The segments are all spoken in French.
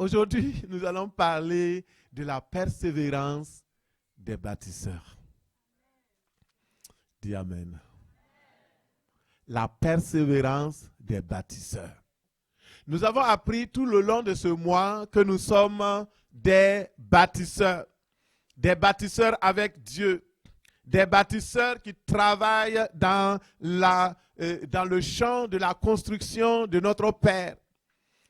Aujourd'hui, nous allons parler de la persévérance des bâtisseurs. Dis Amen. La persévérance des bâtisseurs. Nous avons appris tout le long de ce mois que nous sommes des bâtisseurs avec Dieu, des bâtisseurs qui travaillent dans le champ de la construction de notre Père,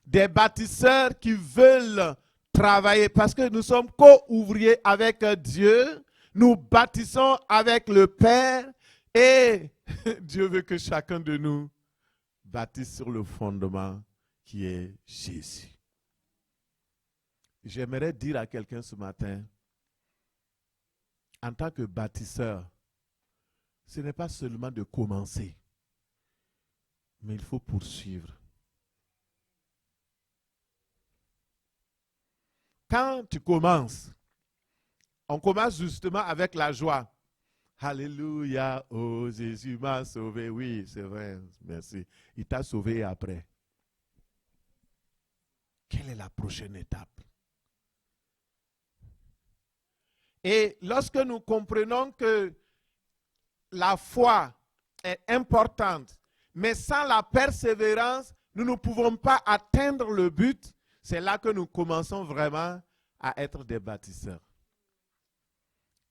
des bâtisseurs qui veulent travailler parce que nous sommes co-ouvriers avec Dieu, nous bâtissons avec le Père et Dieu veut que chacun de nous bâtisse sur le fondement qui est Jésus. J'aimerais dire à quelqu'un ce matin, en tant que bâtisseur, ce n'est pas seulement de commencer, mais il faut poursuivre. Quand tu commences, on commence justement avec la joie. Alléluia, oh Jésus m'a sauvé. Oui, c'est vrai, merci. Il t'a sauvé après. Quelle est la prochaine étape? Et lorsque nous comprenons que la foi est importante, mais sans la persévérance, nous ne pouvons pas atteindre le but, c'est là que nous commençons vraiment à être des bâtisseurs.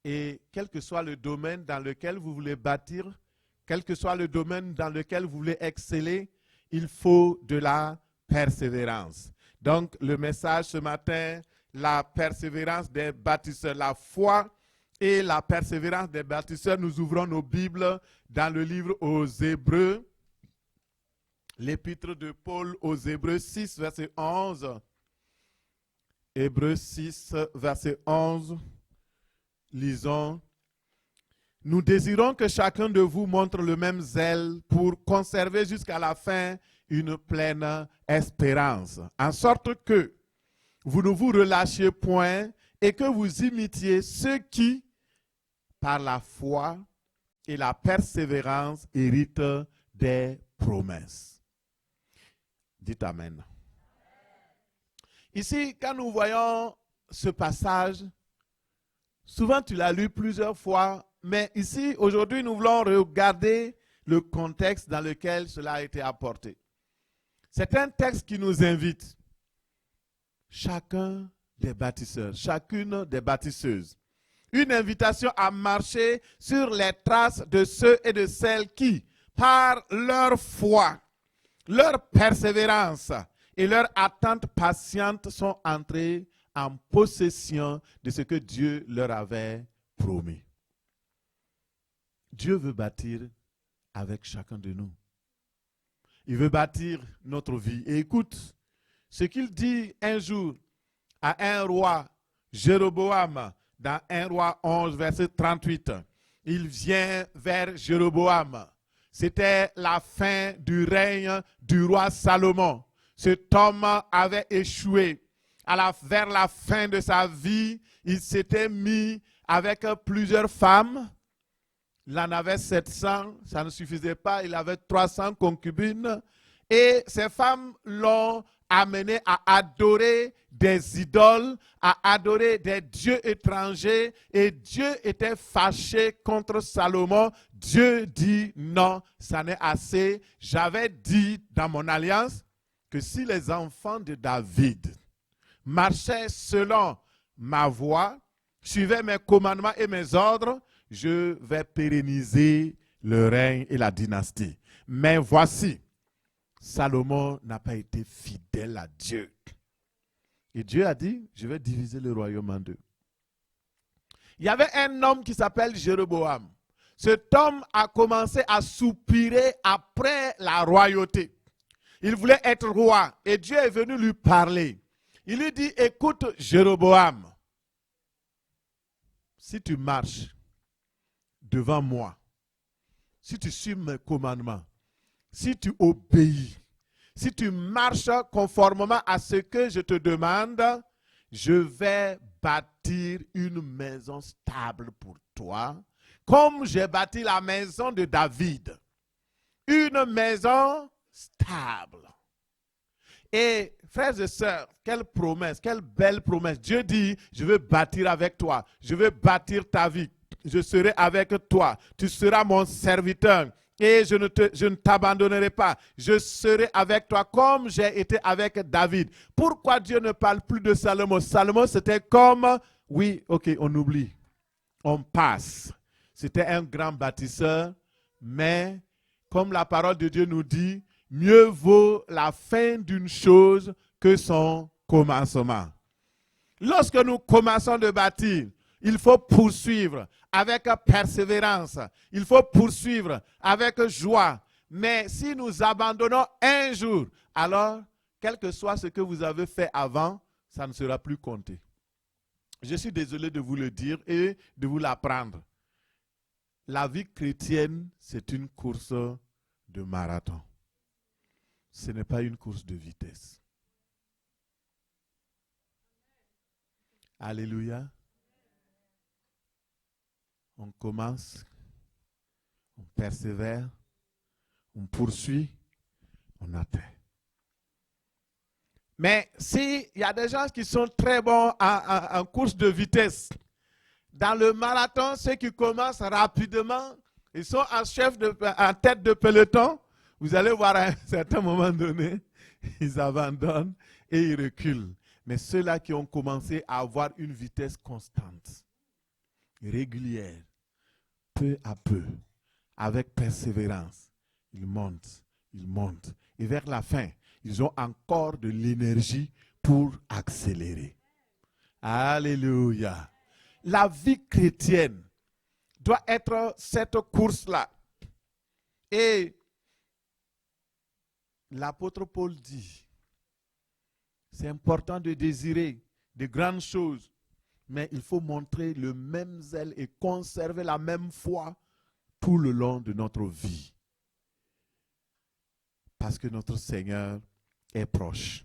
Et quel que soit le domaine dans lequel vous voulez bâtir, quel que soit le domaine dans lequel vous voulez exceller, il faut de la persévérance. Donc, le message ce matin, la persévérance des bâtisseurs, la foi et la persévérance des bâtisseurs. Nous ouvrons nos Bibles dans le livre aux Hébreux, l'épître de Paul aux Hébreux 6, verset 11. Hébreux 6, verset 11. Lisons. Nous désirons que chacun de vous montre le même zèle pour conserver jusqu'à la fin une pleine espérance, en sorte que vous ne vous relâchiez point et que vous imitiez ceux qui, par la foi et la persévérance, héritent des promesses. Dites Amen. Ici, quand nous voyons ce passage, souvent tu l'as lu plusieurs fois, mais ici, aujourd'hui, nous voulons regarder le contexte dans lequel cela a été apporté. C'est un texte qui nous invite, chacun des bâtisseurs, chacune des bâtisseuses, une invitation à marcher sur les traces de ceux et de celles qui, par leur foi, leur persévérance et leur attente patiente, sont entrés en possession de ce que Dieu leur avait promis. Dieu veut bâtir avec chacun de nous. Il veut bâtir notre vie. Et écoute, ce qu'il dit un jour à un roi, Jéroboam, dans 1 Roi 11, verset 38. Il vient vers Jéroboam. C'était la fin du règne du roi Salomon. Cet homme avait échoué. Vers la fin de sa vie, il s'était mis avec plusieurs femmes. Il en avait 700, ça ne suffisait pas, il avait 300 concubines. Et ces femmes l'ont amené à adorer des idoles, à adorer des dieux étrangers. Et Dieu était fâché contre Salomon. Dieu dit non, ça n'est assez. J'avais dit dans mon alliance que si les enfants de David marchaient selon ma voie, suivaient mes commandements et mes ordres, je vais pérenniser le règne et la dynastie. Mais voici, Salomon n'a pas été fidèle à Dieu. Et Dieu a dit, je vais diviser le royaume en deux. Il y avait un homme qui s'appelle Jéroboam. Cet homme a commencé à soupirer après la royauté. Il voulait être roi et Dieu est venu lui parler. Il lui dit, écoute Jéroboam, si tu marches devant moi, si tu suis mes commandements, si tu obéis, si tu marches conformément à ce que je te demande, je vais bâtir une maison stable pour toi, comme j'ai bâti la maison de David. Une maison stable. Et frères et sœurs, quelle promesse, quelle belle promesse. Dieu dit, je veux bâtir avec toi, je veux bâtir ta vie, je serai avec toi, tu seras mon serviteur et je ne t'abandonnerai pas. Je serai avec toi comme j'ai été avec David. Pourquoi Dieu ne parle plus de Salomon? Salomon, c'était comme, oui, ok, on oublie, on passe. C'était un grand bâtisseur, mais comme la parole de Dieu nous dit, mieux vaut la fin d'une chose que son commencement. Lorsque nous commençons de bâtir, il faut poursuivre avec persévérance. Il faut poursuivre avec joie. Mais si nous abandonnons un jour, alors, quel que soit ce que vous avez fait avant, ça ne sera plus compté. Je suis désolé de vous le dire et de vous l'apprendre. La vie chrétienne, c'est une course de marathon. Ce n'est pas une course de vitesse. Alléluia. On commence, on persévère, on poursuit, on atteint. Mais s'il y a des gens qui sont très bons en course de vitesse, dans le marathon, ceux qui commencent rapidement, ils sont en tête de peloton, vous allez voir à un certain moment donné, ils abandonnent et ils reculent. Mais ceux-là qui ont commencé à avoir une vitesse constante, régulière, peu à peu, avec persévérance, ils montent. Et vers la fin, ils ont encore de l'énergie pour accélérer. Alléluia. La vie chrétienne doit être cette course-là. Et l'apôtre Paul dit, c'est important de désirer de grandes choses, mais il faut montrer le même zèle et conserver la même foi tout le long de notre vie. Parce que notre Seigneur est proche.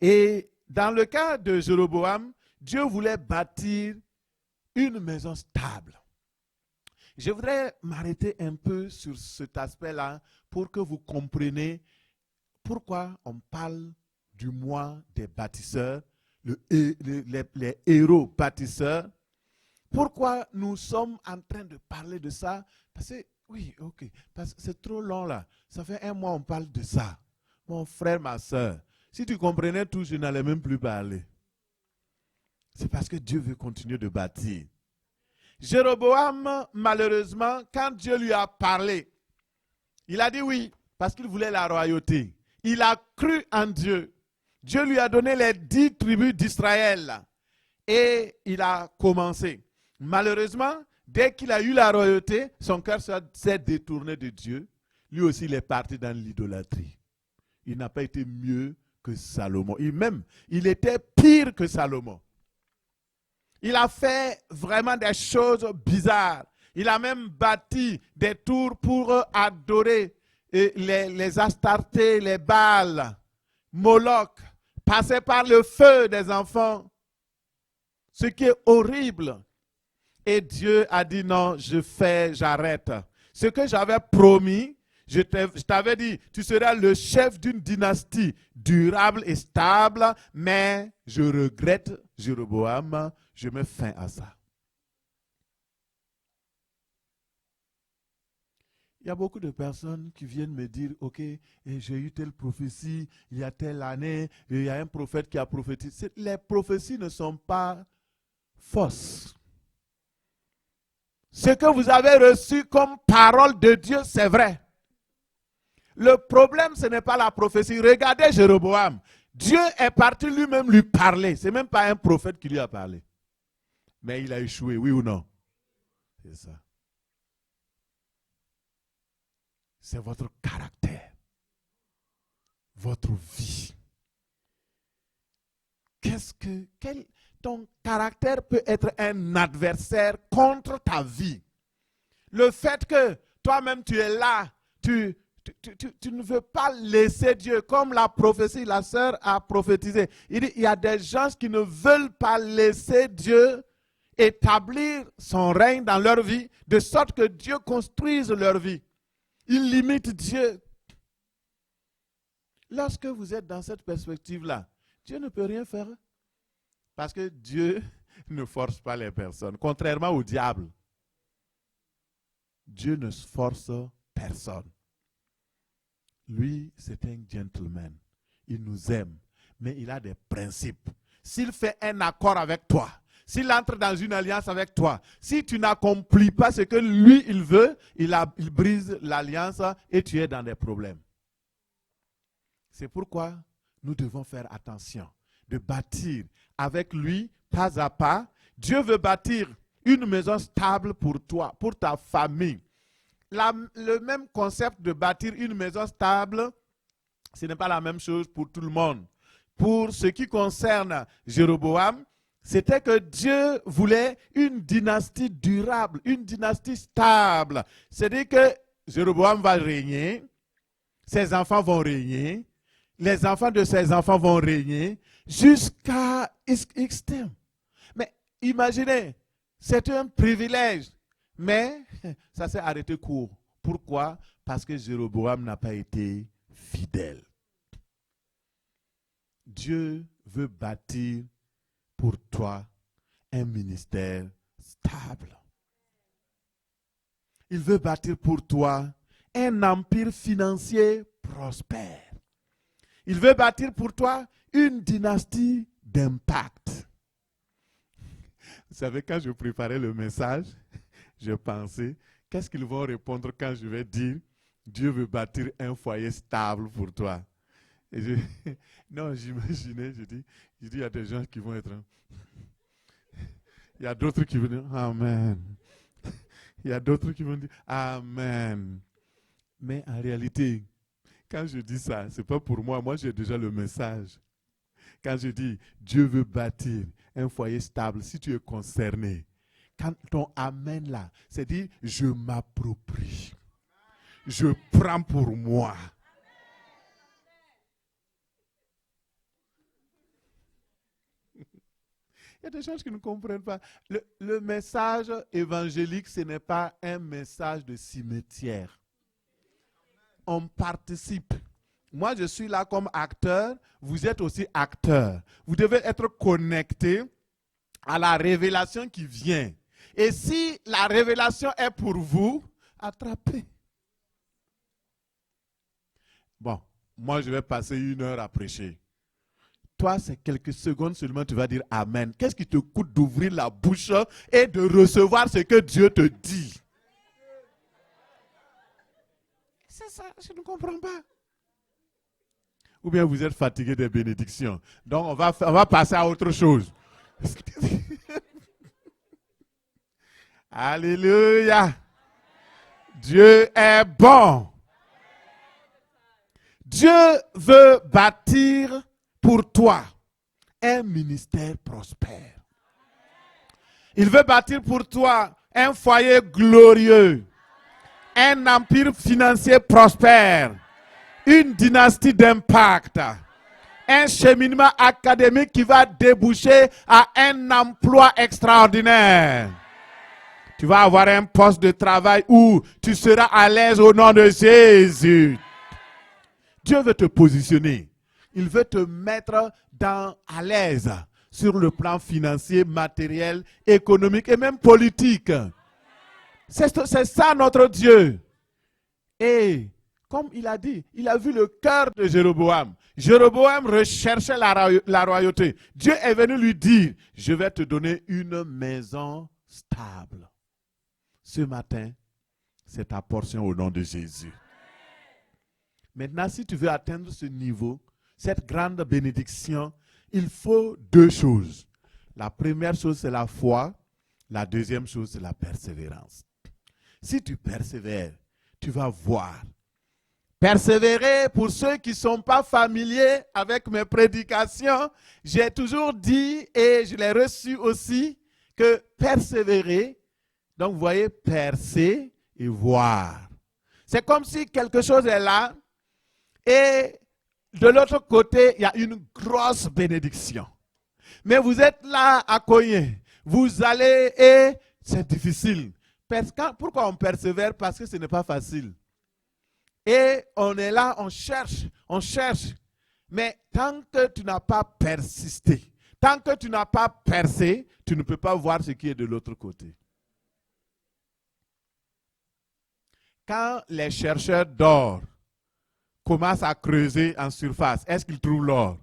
Et dans le cas de Jéroboam, Dieu voulait bâtir une maison stable. Je voudrais m'arrêter un peu sur cet aspect-là pour que vous compreniez pourquoi on parle du mois des bâtisseurs, les héros bâtisseurs. Pourquoi nous sommes en train de parler de ça? Parce que, oui, ok, parce que c'est trop long là. Ça fait un mois on parle de ça. Mon frère, ma soeur, si tu comprenais tout, je n'allais même plus parler. C'est parce que Dieu veut continuer de bâtir. Jéroboam, malheureusement, quand Dieu lui a parlé, il a dit oui, parce qu'il voulait la royauté. Il a cru en Dieu. Dieu lui a donné les 10 tribus d'Israël. Et il a commencé. Malheureusement, dès qu'il a eu la royauté, son cœur s'est détourné de Dieu. Lui aussi, il est parti dans l'idolâtrie. Il n'a pas été mieux que Salomon. Il était pire que Salomon. Il a fait vraiment des choses bizarres. Il a même bâti des tours pour adorer les Astartés, les Baals, Moloch, passer par le feu des enfants. Ce qui est horrible. Et Dieu a dit non, j'arrête. Ce que j'avais promis, je t'avais dit, tu seras le chef d'une dynastie durable et stable, mais je regrette, Jéroboam, je mets fin à ça. Il y a beaucoup de personnes qui viennent me dire, ok, j'ai eu telle prophétie, il y a telle année, il y a un prophète qui a prophétisé. Les prophéties ne sont pas fausses. Ce que vous avez reçu comme parole de Dieu, c'est vrai. Le problème, ce n'est pas la prophétie. Regardez Jéroboam. Dieu est parti lui-même lui parler. Ce n'est même pas un prophète qui lui a parlé. Mais il a échoué, oui ou non? C'est ça. C'est votre caractère. Votre vie. Ton caractère peut être un adversaire contre ta vie. Le fait que toi-même tu es là, tu ne veux pas laisser Dieu, comme la prophétie, la sœur a prophétisé. Il dit, il y a des gens qui ne veulent pas laisser Dieu établir son règne dans leur vie, de sorte que Dieu construise leur vie. Ils limitent Dieu. Lorsque vous êtes dans cette perspective-là, Dieu ne peut rien faire. Parce que Dieu ne force pas les personnes. Contrairement au diable, Dieu ne force personne. Lui, c'est un gentleman. Il nous aime, mais il a des principes. S'il fait un accord avec toi, s'il entre dans une alliance avec toi, si tu n'accomplis pas ce que lui, il veut, il brise l'alliance et tu es dans des problèmes. C'est pourquoi nous devons faire attention de bâtir avec lui, pas à pas. Dieu veut bâtir une maison stable pour toi, pour ta famille. Le même concept de bâtir une maison stable, ce n'est pas la même chose pour tout le monde. Pour ce qui concerne Jéroboam, c'était que Dieu voulait une dynastie durable, une dynastie stable. C'est-à-dire que Jéroboam va régner, ses enfants vont régner, les enfants de ses enfants vont régner jusqu'à X temps. Mais imaginez, c'est un privilège, mais ça s'est arrêté court. Pourquoi? Parce que Jéroboam n'a pas été fidèle. Dieu veut bâtir pour toi un ministère stable. Il veut bâtir pour toi un empire financier prospère. Il veut bâtir pour toi une dynastie d'impact. Vous savez, quand je préparais le message, je pensais, qu'est-ce qu'ils vont répondre quand je vais dire, Dieu veut bâtir un foyer stable pour toi. Et non, j'imaginais, je dis, il y a des gens qui vont être... Il y a d'autres qui vont dire, Amen. Il y a d'autres qui vont dire, Amen. Mais en réalité, quand je dis ça, ce n'est pas pour moi. Moi, j'ai déjà le message. Quand je dis, Dieu veut bâtir un foyer stable, si tu es concerné, quand ton Amen là, c'est dire, je m'approprie. Je prends pour moi. Il y a des gens qui ne comprennent pas. Le message évangélique, ce n'est pas un message de cimetière. On participe. Moi, je suis là comme acteur. Vous êtes aussi acteur. Vous devez être connecté à la révélation qui vient. Et si la révélation est pour vous, attrapez. Bon, moi, je vais passer 1 heure à prêcher. Toi, c'est quelques secondes seulement, tu vas dire Amen. Qu'est-ce qui te coûte d'ouvrir la bouche et de recevoir ce que Dieu te dit? C'est ça, je ne comprends pas. Ou bien vous êtes fatigué des bénédictions. Donc, on va passer à autre chose. Alléluia. Dieu est bon. Dieu veut bâtir pour toi un ministère prospère. Il veut bâtir pour toi un foyer glorieux, un empire financier prospère, une dynastie d'impact, un cheminement académique qui va déboucher à un emploi extraordinaire. Tu vas avoir un poste de travail où tu seras à l'aise au nom de Jésus. Dieu veut te positionner. Il veut te mettre à l'aise sur le plan financier, matériel, économique et même politique. C'est ça notre Dieu. Et comme il a dit, il a vu le cœur de Jéroboam. Jéroboam recherchait la royauté. Dieu est venu lui dire, je vais te donner une maison stable. Ce matin, c'est ta portion au nom de Jésus. Maintenant, si tu veux atteindre ce niveau, cette grande bénédiction, il faut 2 choses. La première chose, c'est la foi. La deuxième chose, c'est la persévérance. Si tu persévères, tu vas voir. Persévérer, pour ceux qui ne sont pas familiers avec mes prédications, j'ai toujours dit, et je l'ai reçu aussi, que persévérer, donc vous voyez, percer et voir. C'est comme si quelque chose est là, et de l'autre côté, il y a une grosse bénédiction. Mais vous êtes là à cogner. Vous allez et c'est difficile. Pourquoi on persévère? Parce que ce n'est pas facile. Et on est là, on cherche. Mais tant que tu n'as pas persisté, tant que tu n'as pas percé, tu ne peux pas voir ce qui est de l'autre côté. Quand les chercheurs d'or commencent à creuser en surface, est-ce qu'ils trouvent l'or?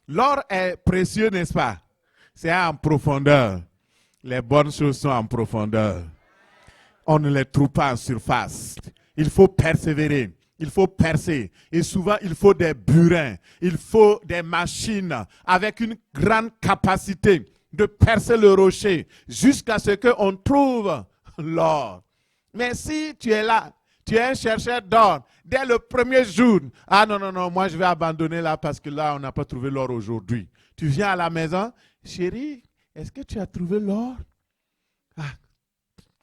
L'or est précieux, n'est-ce pas? C'est en profondeur. Les bonnes choses sont en profondeur. On ne les trouve pas en surface. Il faut persévérer. Il faut percer. Et souvent, il faut des burins. Il faut des machines avec une grande capacité de percer le rocher jusqu'à ce qu'on trouve l'or. Mais si tu es là, tu es un chercheur d'or, dès le premier jour, ah non, moi je vais abandonner là parce que là, on n'a pas trouvé l'or aujourd'hui. Tu viens à la maison, chérie, est-ce que tu as trouvé l'or? Ah,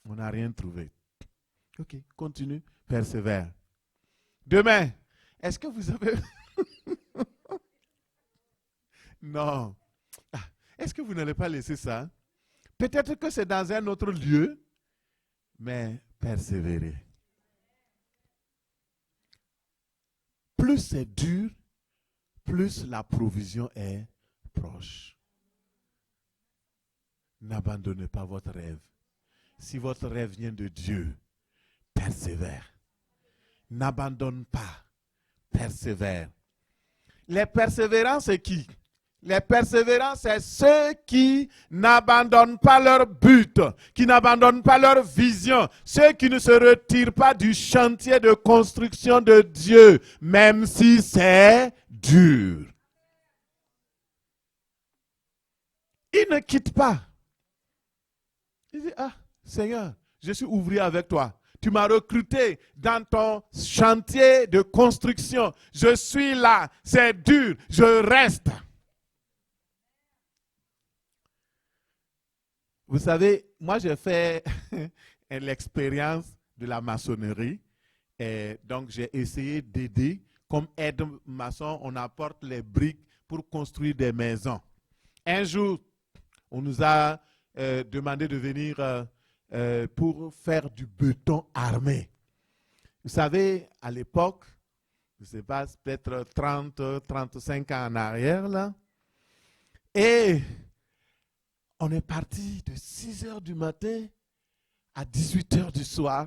on n'a rien trouvé. Ok, continue, persévère. Demain, est-ce que vous avez... Non. Ah, est-ce que vous n'allez pas laisser ça? Peut-être que c'est dans un autre lieu, mais persévérer. Plus c'est dur, plus la provision est proche. N'abandonnez pas votre rêve. Si votre rêve vient de Dieu, persévère. N'abandonne pas, persévère. Les persévérants, c'est qui? Les persévérants, c'est ceux qui n'abandonnent pas leur but, qui n'abandonnent pas leur vision, ceux qui ne se retirent pas du chantier de construction de Dieu, même si c'est dur. Ils ne quittent pas. Ils disent, ah, Seigneur, je suis ouvrier avec toi. Tu m'as recruté dans ton chantier de construction. Je suis là, c'est dur, je reste. Vous savez, moi j'ai fait l'expérience de la maçonnerie. Et donc j'ai essayé d'aider. Comme aide-maçon, on apporte les briques pour construire des maisons. Un jour, on nous a demandé de venir pour faire du béton armé. Vous savez, à l'époque, je ne sais pas, peut-être 30, 35 ans en arrière, là, et on est parti de 6 heures du matin à 18 heures du soir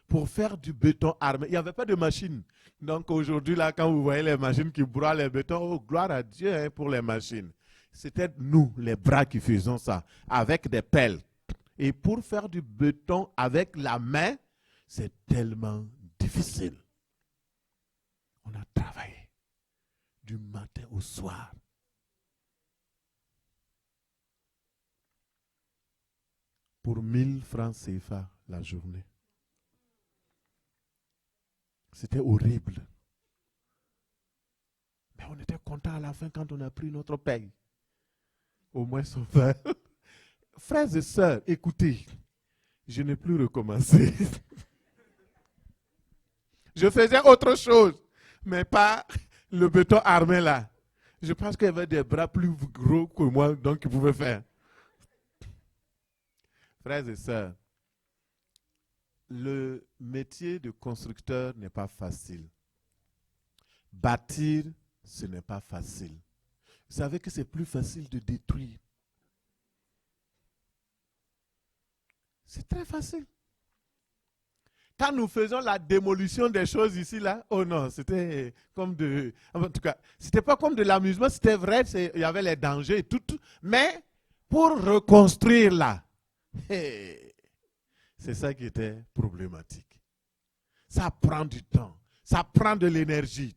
pour faire du béton armé. Il n'y avait pas de machine. Donc aujourd'hui, là, quand vous voyez les machines qui broient les bétons, oh, gloire à Dieu hein, pour les machines. C'était nous, les bras, qui faisions ça, avec des pelles. Et pour faire du béton avec la main, c'est tellement difficile. On a travaillé du matin au soir. Pour 1000 francs CFA la journée. C'était horrible. Mais on était content à la fin quand on a pris notre paye. Au moins son frère. Frères et sœurs, écoutez, je n'ai plus recommencé. Je faisais autre chose, mais pas le béton armé là. Je pense qu'il y avait des bras plus gros que moi, donc ils pouvaient faire. Frères et sœurs, le métier de constructeur n'est pas facile. Bâtir, ce n'est pas facile. Vous savez que c'est plus facile de détruire. C'est très facile. Quand nous faisons la démolition des choses ici, là, oh non, c'était comme de... En tout cas, c'était pas comme de l'amusement, c'était vrai, il y avait les dangers et tout. Mais pour reconstruire là, c'est ça qui était problématique. Ça prend du temps, ça prend de l'énergie.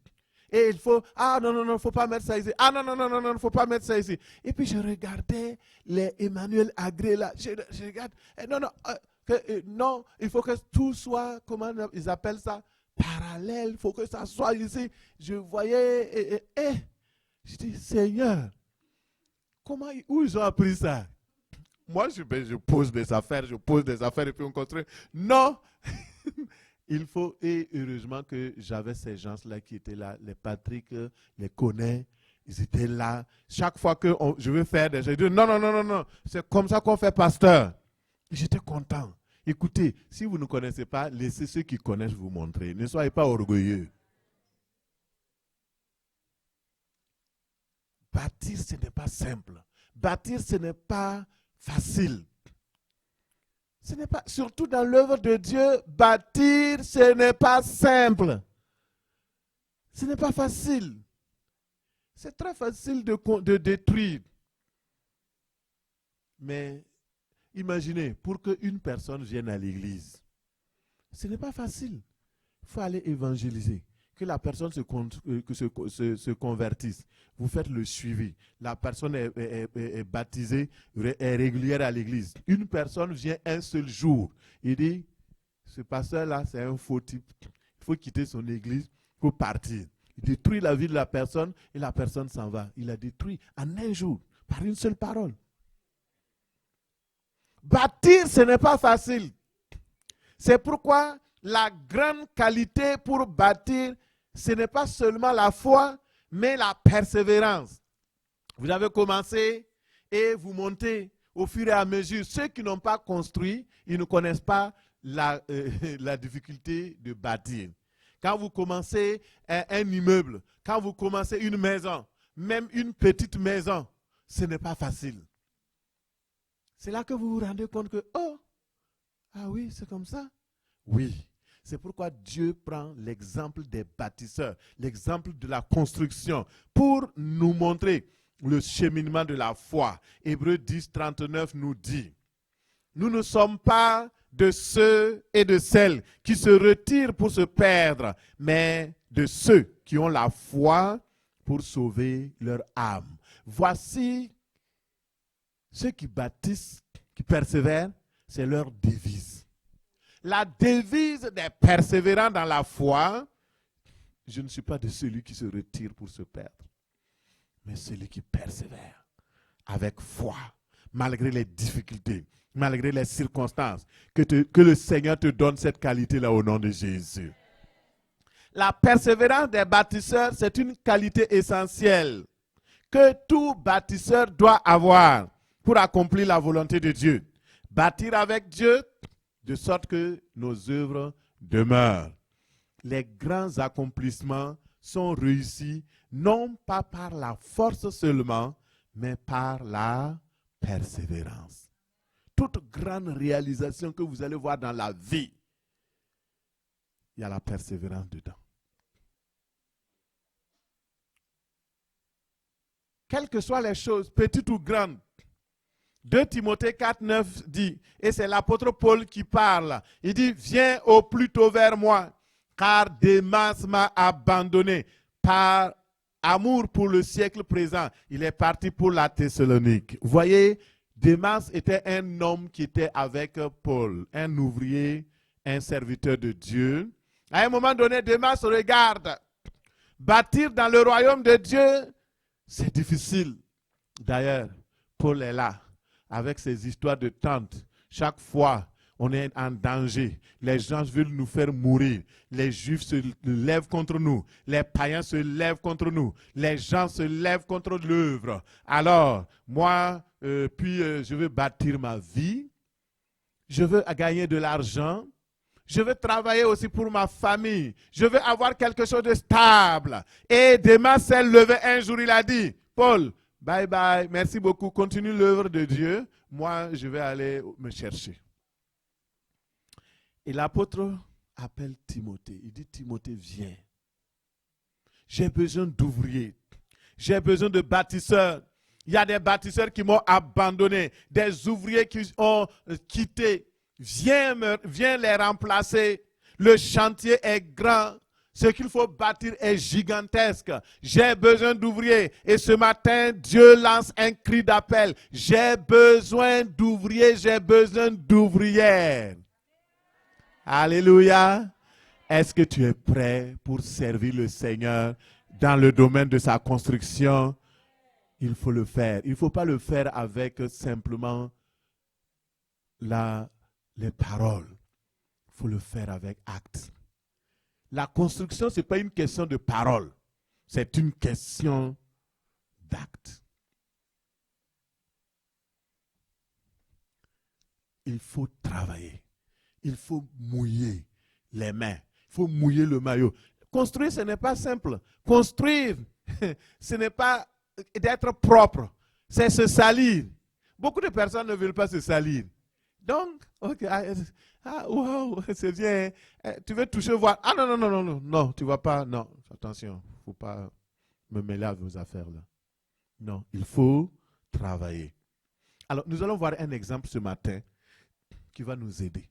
Et il faut, ah non, il ne faut pas mettre ça ici. Ah non, il ne faut pas mettre ça ici. Et puis je regardais les Emmanuel Agré là. Je regarde, non, il faut que tout soit, comment ils appellent ça, parallèle. Il faut que ça soit ici. Je voyais, je dis, Seigneur, où ils ont appris ça? Moi, je pose des affaires et puis on construit. Non! Il faut, et heureusement que j'avais ces gens-là qui étaient là, les Patrick, les connais, ils étaient là. Chaque fois que je veux faire des choses, je dis non, c'est comme ça qu'on fait pasteur. J'étais content. Écoutez, si vous ne connaissez pas, laissez ceux qui connaissent vous montrer. Ne soyez pas orgueilleux. Bâtir, ce n'est pas simple. Bâtir, ce n'est pas facile. Ce n'est pas, surtout dans l'œuvre de Dieu, bâtir, ce n'est pas simple. Ce n'est pas facile. C'est très facile de détruire. Mais imaginez, pour qu'une personne vienne à l'église, ce n'est pas facile. Il faut aller évangéliser. Que la personne se convertisse. Vous faites le suivi. La personne est baptisée, est régulière à l'église. Une personne vient un seul jour. Il dit, ce pasteur-là, c'est un faux type. Il faut quitter son église, il faut partir. Il détruit la vie de la personne et la personne s'en va. Il a détruit en un jour, par une seule parole. Bâtir, ce n'est pas facile. C'est pourquoi la grande qualité pour bâtir, ce n'est pas seulement la foi, mais la persévérance. Vous avez commencé et vous montez au fur et à mesure. Ceux qui n'ont pas construit, ils ne connaissent pas la difficulté de bâtir. Quand vous commencez un immeuble, quand vous commencez une maison, même une petite maison, ce n'est pas facile. C'est là que vous vous rendez compte que, oh, ah oui, c'est comme ça. Oui, c'est pourquoi Dieu prend l'exemple des bâtisseurs, l'exemple de la construction, pour nous montrer le cheminement de la foi. Hébreux 10, 39 nous dit, nous ne sommes pas de ceux et de celles qui se retirent pour se perdre, mais de ceux qui ont la foi pour sauver leur âme. Voici ceux qui bâtissent, qui persévèrent, c'est leur devise. La devise des persévérants dans la foi, je ne suis pas de celui qui se retire pour se perdre, mais celui qui persévère avec foi, malgré les difficultés, malgré les circonstances, que le Seigneur te donne cette qualité-là au nom de Jésus. La persévérance des bâtisseurs, c'est une qualité essentielle que tout bâtisseur doit avoir pour accomplir la volonté de Dieu. Bâtir avec Dieu, de sorte que nos œuvres demeurent. Les grands accomplissements sont réussis non pas par la force seulement, mais par la persévérance. Toute grande réalisation que vous allez voir dans la vie, il y a la persévérance dedans. Quelles que soient les choses, petites ou grandes, 2 Timothée 4, 9 dit, et c'est l'apôtre Paul qui parle, il dit, viens au plus tôt vers moi, car Démas m'a abandonné par amour pour le siècle présent. Il est parti pour la Thessalonique. Vous voyez, Démas était un homme qui était avec Paul, un ouvrier, un serviteur de Dieu. À un moment donné, Démas regarde, bâtir dans le royaume de Dieu, c'est difficile. D'ailleurs, Paul est là, avec ses histoires de tentes. Chaque fois, on est en danger. Les gens veulent nous faire mourir. Les Juifs se lèvent contre nous. Les païens se lèvent contre nous. Les gens se lèvent contre l'œuvre. Alors, moi, je veux bâtir ma vie. Je veux gagner de l'argent. Je veux travailler aussi pour ma famille. Je veux avoir quelque chose de stable. Et Démas s'est levé un jour, il a dit, Paul, bye bye, merci beaucoup, continue l'œuvre de Dieu. Moi, je vais aller me chercher. Et l'apôtre appelle Timothée. Il dit, Timothée, viens. J'ai besoin d'ouvriers. J'ai besoin de bâtisseurs. Il y a des bâtisseurs qui m'ont abandonné. Des ouvriers qui ont quitté. Viens les remplacer. Le chantier est grand. Ce qu'il faut bâtir est gigantesque. J'ai besoin d'ouvriers. Et ce matin, Dieu lance un cri d'appel. J'ai besoin d'ouvriers, j'ai besoin d'ouvrières. Alléluia. Est-ce que tu es prêt pour servir le Seigneur dans le domaine de sa construction? Il faut le faire. Il ne faut pas le faire avec simplement les paroles. Il faut le faire avec acte. La construction, ce n'est pas une question de parole. C'est une question d'acte. Il faut travailler. il faut mouiller les mains. Il faut mouiller le maillot. Construire, ce n'est pas simple. Construire, ce n'est pas d'être propre. C'est se salir. Beaucoup de personnes ne veulent pas se salir. Donc, ok, wow, c'est bien. Tu veux toucher, voir. Ah non, non, non, non, non, non, tu ne vas pas. Non, attention, il ne faut pas me mêler à vos affaires là. Non, il faut travailler. Alors, nous allons voir un exemple ce matin qui va nous aider.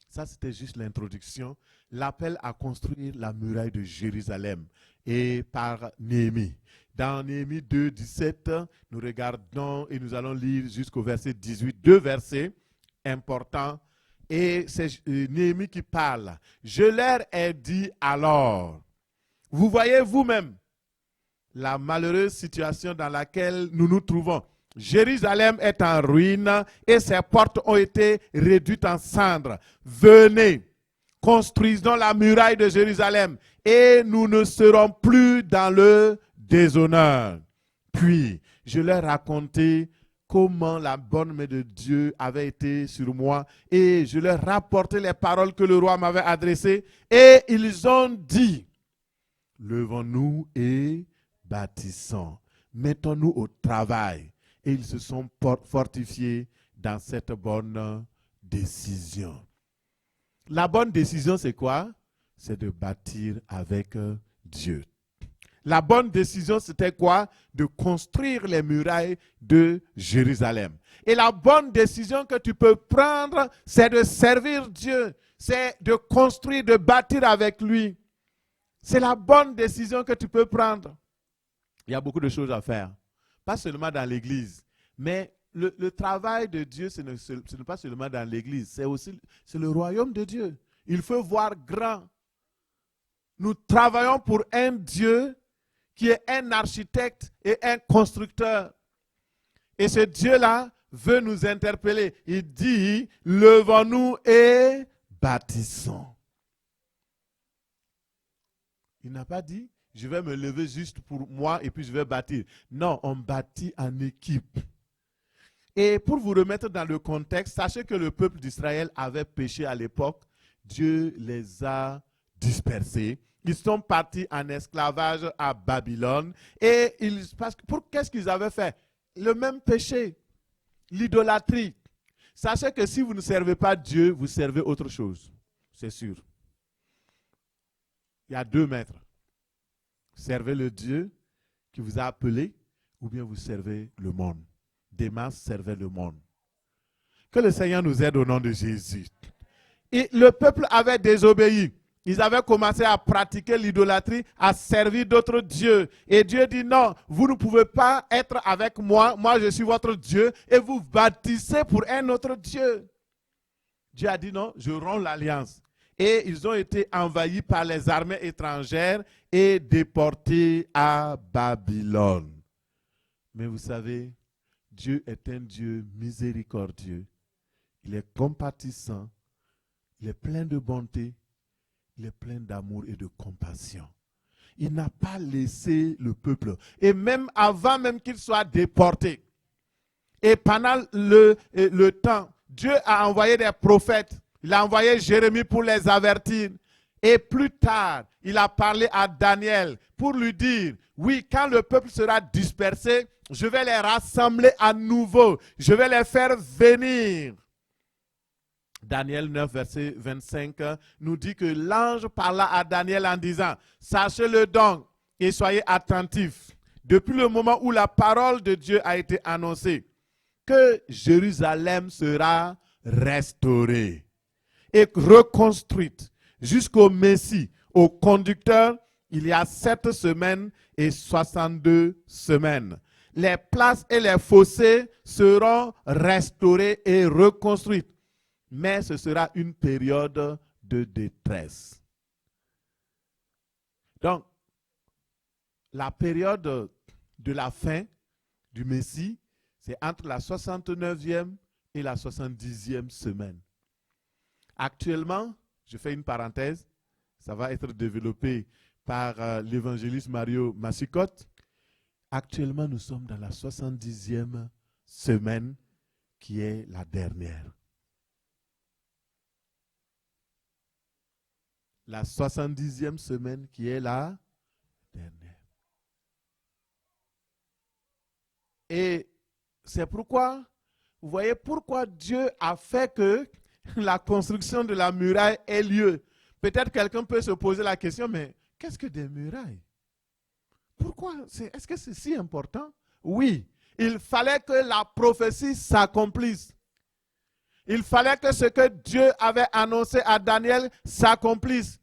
Ça, c'était juste l'introduction. L'appel à construire la muraille de Jérusalem et par Néhémie. Dans Néhémie 2, 17, nous regardons et nous allons lire jusqu'au verset 18. Deux versets importants. Et c'est Néhémie qui parle. Je leur ai dit alors, vous voyez vous-même la malheureuse situation dans laquelle nous nous trouvons. Jérusalem est en ruine et ses portes ont été réduites en cendres. Venez, construisons la muraille de Jérusalem et nous ne serons plus dans le déshonneur. Puis, je leur racontai comment la bonne main de Dieu avait été sur moi et je leur rapportai les paroles que le roi m'avait adressées et ils ont dit, levons-nous et bâtissons, mettons-nous au travail. Et ils se sont fortifiés dans cette bonne décision. La bonne décision, c'est quoi? C'est de bâtir avec Dieu. La bonne décision, c'était quoi? De construire les murailles de Jérusalem. Et la bonne décision que tu peux prendre, c'est de servir Dieu. C'est de construire, de bâtir avec lui. C'est la bonne décision que tu peux prendre. Il y a beaucoup de choses à faire. Pas seulement dans l'église, mais le travail de Dieu, ce n'est pas seulement dans l'église, c'est le royaume de Dieu. Il faut voir grand. Nous travaillons pour un Dieu qui est un architecte et un constructeur. Et ce Dieu-là veut nous interpeller. Il dit, levons-nous et bâtissons. Il n'a pas dit, je vais me lever juste pour moi et puis je vais bâtir. Non, on bâtit en équipe. Et pour vous remettre dans le contexte, sachez que le peuple d'Israël avait péché à l'époque. Dieu les a dispersés. Ils sont partis en esclavage à Babylone. Et qu'est-ce qu'ils avaient fait? Le même péché, l'idolâtrie. Sachez que si vous ne servez pas Dieu, vous servez autre chose. C'est sûr. Il y a deux maîtres. Servez le Dieu qui vous a appelé ou bien vous servez le monde. Démas servait le monde. Que le Seigneur nous aide au nom de Jésus. Et le peuple avait désobéi. Ils avaient commencé à pratiquer l'idolâtrie, à servir d'autres dieux. Et Dieu dit non, vous ne pouvez pas être avec moi. Moi, je suis votre Dieu. Et vous bâtissez pour un autre Dieu. Dieu a dit non, je romps l'alliance. Et ils ont été envahis par les armées étrangères et déportés à Babylone. Mais vous savez, Dieu est un Dieu miséricordieux. Il est compatissant. Il est plein de bonté. Il est plein d'amour et de compassion. Il n'a pas laissé le peuple. Et même avant même qu'il soit déporté. Et pendant le temps, Dieu a envoyé des prophètes. Il a envoyé Jérémie pour les avertir. Et plus tard, il a parlé à Daniel pour lui dire, oui, quand le peuple sera dispersé, je vais les rassembler à nouveau. Je vais les faire venir. Daniel 9, verset 25, nous dit que l'ange parla à Daniel en disant, sachez-le donc et soyez attentifs. Depuis le moment où la parole de Dieu a été annoncée, que Jérusalem sera restaurée et reconstruite jusqu'au Messie, au conducteur, il y a 7 semaines et 62 semaines. Les places et les fossés seront restaurés et reconstruits. Mais ce sera une période de détresse. Donc, la période de la fin du Messie, c'est entre la 69e et la 70e semaine. Actuellement, je fais une parenthèse, ça va être développé par l'évangéliste Mario Massicotte. Actuellement, nous sommes dans la 70e semaine qui est la dernière. la 70e semaine qui est la dernière. Et c'est pourquoi, vous voyez pourquoi Dieu a fait que la construction de la muraille ait lieu. Peut-être quelqu'un peut se poser la question, mais qu'est-ce que des murailles? Pourquoi? Est-ce que c'est si important? Oui, il fallait que la prophétie s'accomplisse. Il fallait que ce que Dieu avait annoncé à Daniel s'accomplisse.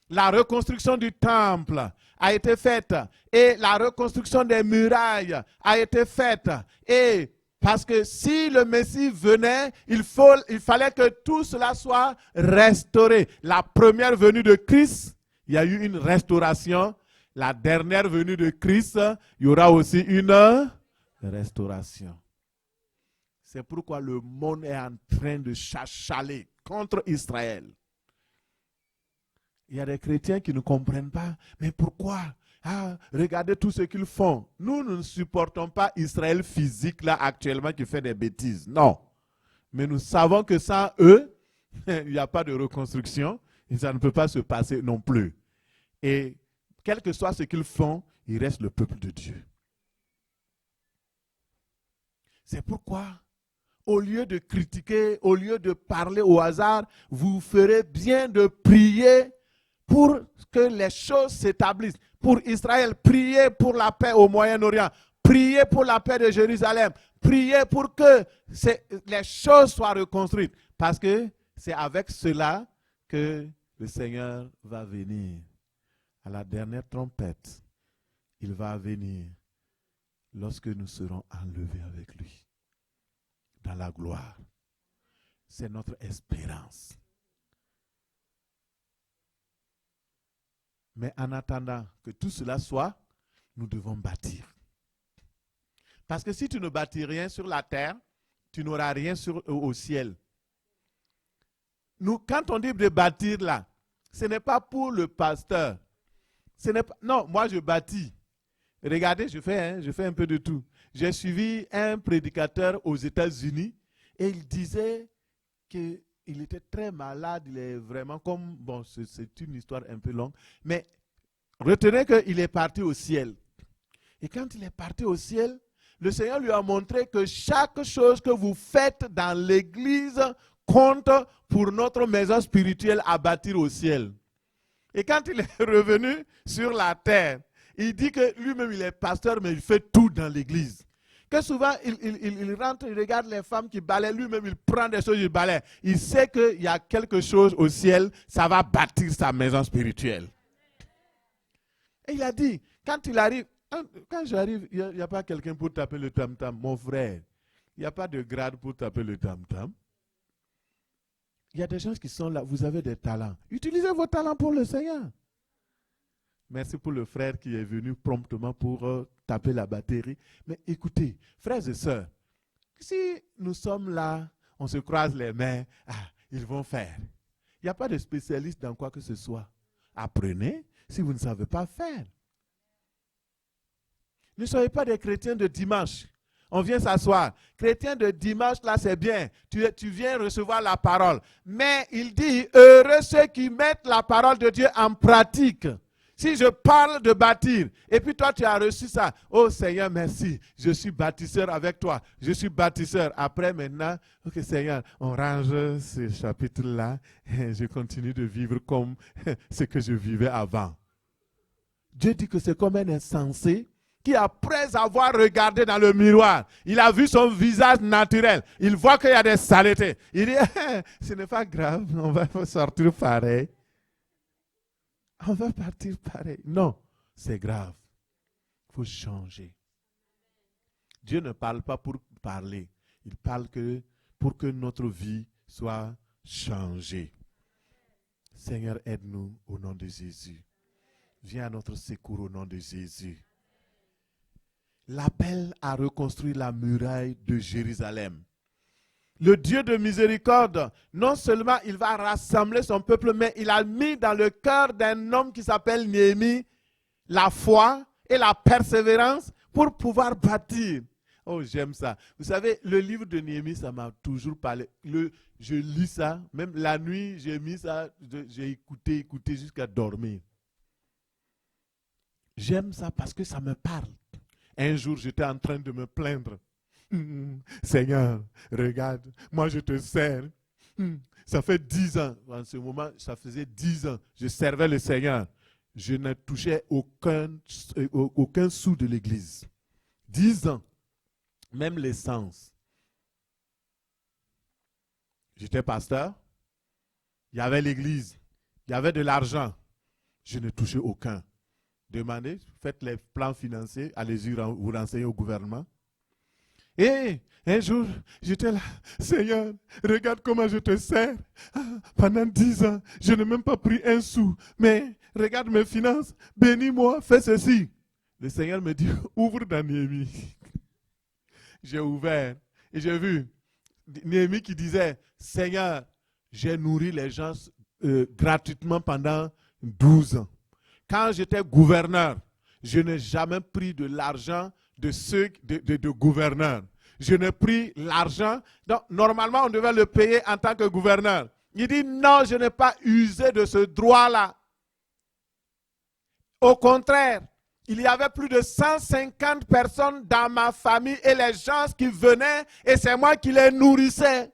La reconstruction du temple a été faite et la reconstruction des murailles a été faite. Et parce que si le Messie venait, il fallait que tout cela soit restauré. La première venue de Christ, il y a eu une restauration. La dernière venue de Christ, il y aura aussi une restauration. C'est pourquoi le monde est en train de chaler contre Israël. Il y a des chrétiens qui ne comprennent pas. Mais pourquoi? Regardez tout ce qu'ils font. Nous ne supportons pas Israël physique là actuellement qui fait des bêtises. Non. Mais nous savons que sans eux, il n'y a pas de reconstruction. Et ça ne peut pas se passer non plus. Et quel que soit ce qu'ils font, il reste le peuple de Dieu. C'est pourquoi, au lieu de critiquer, au lieu de parler au hasard, vous ferez bien de prier pour que les choses s'établissent. Pour Israël, priez pour la paix au Moyen-Orient. Priez pour la paix de Jérusalem. Priez pour que les choses soient reconstruites. Parce que c'est avec cela que le Seigneur va venir. À la dernière trompette, il va venir lorsque nous serons enlevés avec lui dans la gloire. C'est notre espérance. Mais en attendant que tout cela soit, nous devons bâtir. Parce que si tu ne bâtis rien sur la terre, tu n'auras rien au ciel. Nous, quand on dit de bâtir là, ce n'est pas pour le pasteur. Non, moi je bâtis. Regardez, je fais un peu de tout. J'ai suivi un prédicateur aux États-Unis et il disait qu'il était très malade. Il est vraiment comme... Bon, c'est une histoire un peu longue. Mais retenez qu'il est parti au ciel. Et quand il est parti au ciel, le Seigneur lui a montré que chaque chose que vous faites dans l'église compte pour notre maison spirituelle à bâtir au ciel. Et quand il est revenu sur la terre, il dit que lui-même il est pasteur, mais il fait tout dans l'église. Que souvent il rentre, il regarde les femmes qui balaient, lui-même il prend des choses, il balaie. Il sait qu'il y a quelque chose au ciel, ça va bâtir sa maison spirituelle. Et il a dit, quand il arrive, quand j'arrive, il n'y a pas quelqu'un pour taper le tam-tam. Mon frère, il n'y a pas de grade pour taper le tam-tam. Il y a des gens qui sont là, vous avez des talents. Utilisez vos talents pour le Seigneur. Merci pour le frère qui est venu promptement pour taper la batterie. Mais écoutez, frères et sœurs, si nous sommes là, on se croise les mains, ils vont faire. Il n'y a pas de spécialiste dans quoi que ce soit. Apprenez si vous ne savez pas faire. Ne soyez pas des chrétiens de dimanche. On vient s'asseoir. Chrétien de dimanche, là, c'est bien. Tu viens recevoir la parole. Mais il dit, heureux ceux qui mettent la parole de Dieu en pratique. Si je parle de bâtir, et puis toi, tu as reçu ça. Oh Seigneur, merci. Je suis bâtisseur avec toi. Je suis bâtisseur. Après, maintenant, ok Seigneur, on range ce chapitre-là. Je continue de vivre comme ce que je vivais avant. Dieu dit que c'est comme un insensé qui, après avoir regardé dans le miroir, il a vu son visage naturel. Il voit qu'il y a des saletés. Il dit, ce n'est pas grave, on va sortir pareil. On va partir pareil. Non, c'est grave. Il faut changer. Dieu ne parle pas pour parler. Il parle pour que notre vie soit changée. Seigneur, aide-nous au nom de Jésus. Viens à notre secours au nom de Jésus. L'appel à reconstruire la muraille de Jérusalem. Le Dieu de miséricorde, non seulement il va rassembler son peuple, mais il a mis dans le cœur d'un homme qui s'appelle Néhémie la foi et la persévérance pour pouvoir bâtir. Oh, j'aime ça. Vous savez, le livre de Néhémie, ça m'a toujours parlé. Je lis ça, même la nuit, j'ai mis ça, j'ai écouté jusqu'à dormir. J'aime ça parce que ça me parle. Un jour, j'étais en train de me plaindre. Seigneur, regarde, moi je te sers. Ça fait 10 ans. En ce moment, ça faisait 10 ans. Je servais le Seigneur. Je ne touchais aucun sou de l'église. 10 ans. Même l'essence. J'étais pasteur. Il y avait l'église. Il y avait de l'argent. Je ne touchais aucun. Demandez, faites les plans financiers, allez-y vous renseigner au gouvernement. Et un jour, j'étais là, Seigneur, regarde comment je te sers. Pendant 10 ans, je n'ai même pas pris un sou. Mais regarde mes finances, bénis-moi, fais ceci. Le Seigneur me dit, ouvre dans Néhémie. J'ai ouvert et j'ai vu Néhémie qui disait, Seigneur, j'ai nourri les gens gratuitement pendant 12 ans. Quand j'étais gouverneur, je n'ai jamais pris de l'argent de ceux de gouverneurs. Je n'ai pris l'argent. Donc, normalement, on devait le payer en tant que gouverneur. Il dit, non, je n'ai pas usé de ce droit-là. Au contraire, il y avait plus de 150 personnes dans ma famille et les gens qui venaient, et c'est moi qui les nourrissais.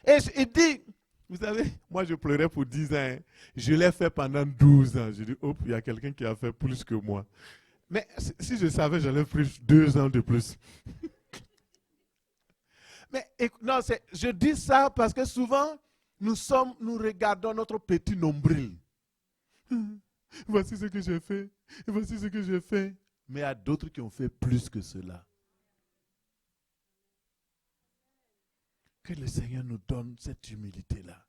Et il dit, vous savez, moi je pleurais pour 10 ans. Hein. Je l'ai fait pendant 12 ans. Je dis, hop, il y a quelqu'un qui a fait plus que moi. Mais si je savais, j'allais pris 2 ans de plus. Mais non, je dis ça parce que souvent, nous regardons notre petit nombril. Voici ce que j'ai fait. Voici ce que j'ai fait. Mais il y a d'autres qui ont fait plus que cela. Que le Seigneur nous donne cette humilité-là.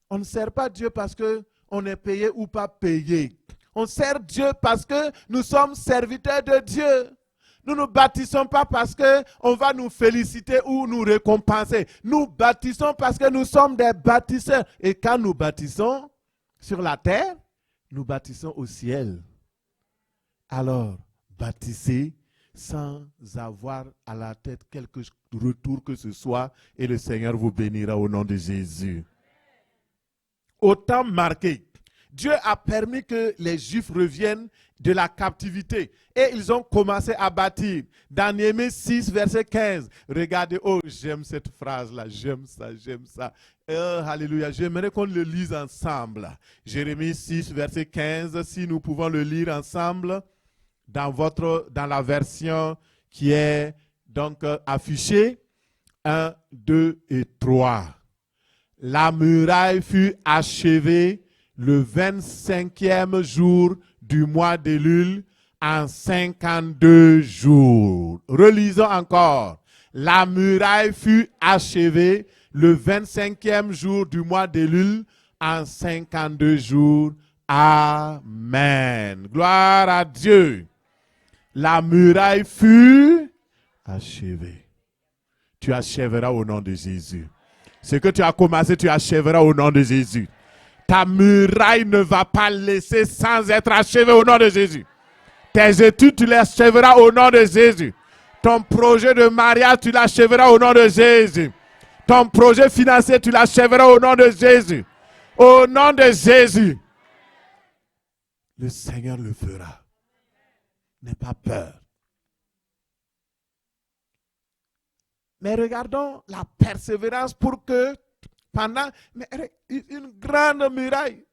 On ne sert pas Dieu parce qu'on est payé ou pas payé. On sert Dieu parce que nous sommes serviteurs de Dieu. Nous ne bâtissons pas parce qu'on va nous féliciter ou nous récompenser. Nous bâtissons parce que nous sommes des bâtisseurs. Et quand nous bâtissons sur la terre, nous bâtissons au ciel. Alors, bâtissez sans avoir à la tête quelque retour que ce soit et le Seigneur vous bénira au nom de Jésus. Au temps marqué, Dieu a permis que les Juifs reviennent de la captivité et ils ont commencé à bâtir. Dans Néhémie 6, verset 15, regardez, oh j'aime cette phrase-là, j'aime ça, j'aime ça. Alléluia, j'aimerais qu'on le lise ensemble. Jérémie 6, verset 15, si nous pouvons le lire ensemble dans la version qui est donc affichée. 1, 2 et 3. La muraille fut achevée le 25e jour du mois d'Élul en 52 jours. Relisons encore. La muraille fut achevée le 25e jour du mois d'Élul en 52 jours. Amen. Gloire à Dieu. La muraille fut achevée. Tu achèveras au nom de Jésus. Ce que tu as commencé, tu achèveras au nom de Jésus. Ta muraille ne va pas laisser sans être achevée au nom de Jésus. Tes études, tu les achèveras au nom de Jésus. Ton projet de mariage, tu l'achèveras au nom de Jésus. Ton projet financier, tu l'achèveras au nom de Jésus. Au nom de Jésus. Le Seigneur le fera. N'aie pas peur. Mais regardons la persévérance pour que pendant une grande muraille.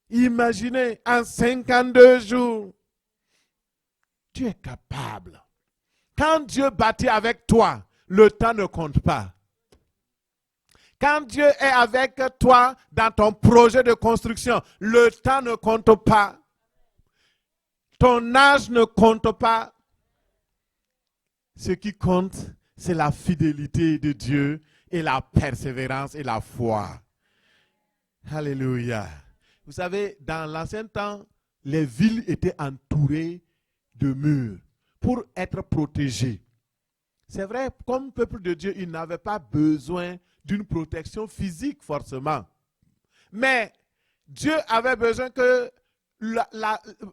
Imaginez en 52 jours. Tu es capable. Quand Dieu bâtit avec toi, le temps ne compte pas. Quand Dieu est avec toi dans ton projet de construction, le temps ne compte pas. Ton âge ne compte pas. Ce qui compte, c'est la fidélité de Dieu et la persévérance et la foi. Alléluia. Vous savez, dans l'ancien temps, les villes étaient entourées de murs pour être protégées. C'est vrai, comme peuple de Dieu, ils n'avaient pas besoin d'une protection physique forcément. Mais Dieu avait besoin que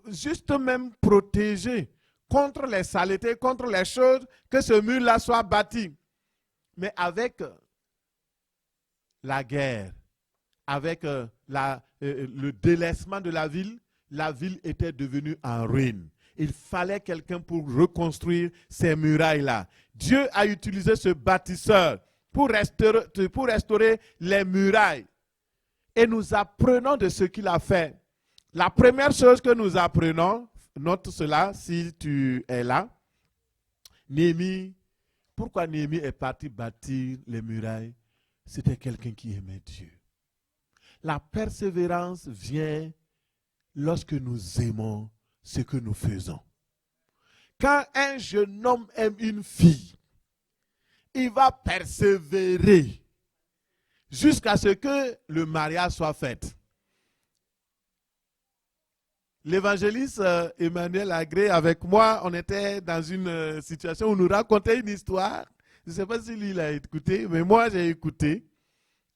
juste même protéger contre les saletés, contre les choses, que ce mur-là soit bâti. Mais avec la guerre, avec le délaissement de la ville était devenue en ruine. Il fallait quelqu'un pour reconstruire ces murailles-là. Dieu a utilisé ce bâtisseur pour restaurer les murailles. Et nous apprenons de ce qu'il a fait. La première chose que nous apprenons, note cela si tu es là, Néhémie, pourquoi Néhémie est parti bâtir les murailles? C'était quelqu'un qui aimait Dieu. La persévérance vient lorsque nous aimons ce que nous faisons. Quand un jeune homme aime une fille, il va persévérer jusqu'à ce que le mariage soit fait. L'évangéliste Emmanuel Agré, avec moi, on était dans une situation où nous racontait une histoire. Je ne sais pas si lui l'a écouté, mais moi j'ai écouté.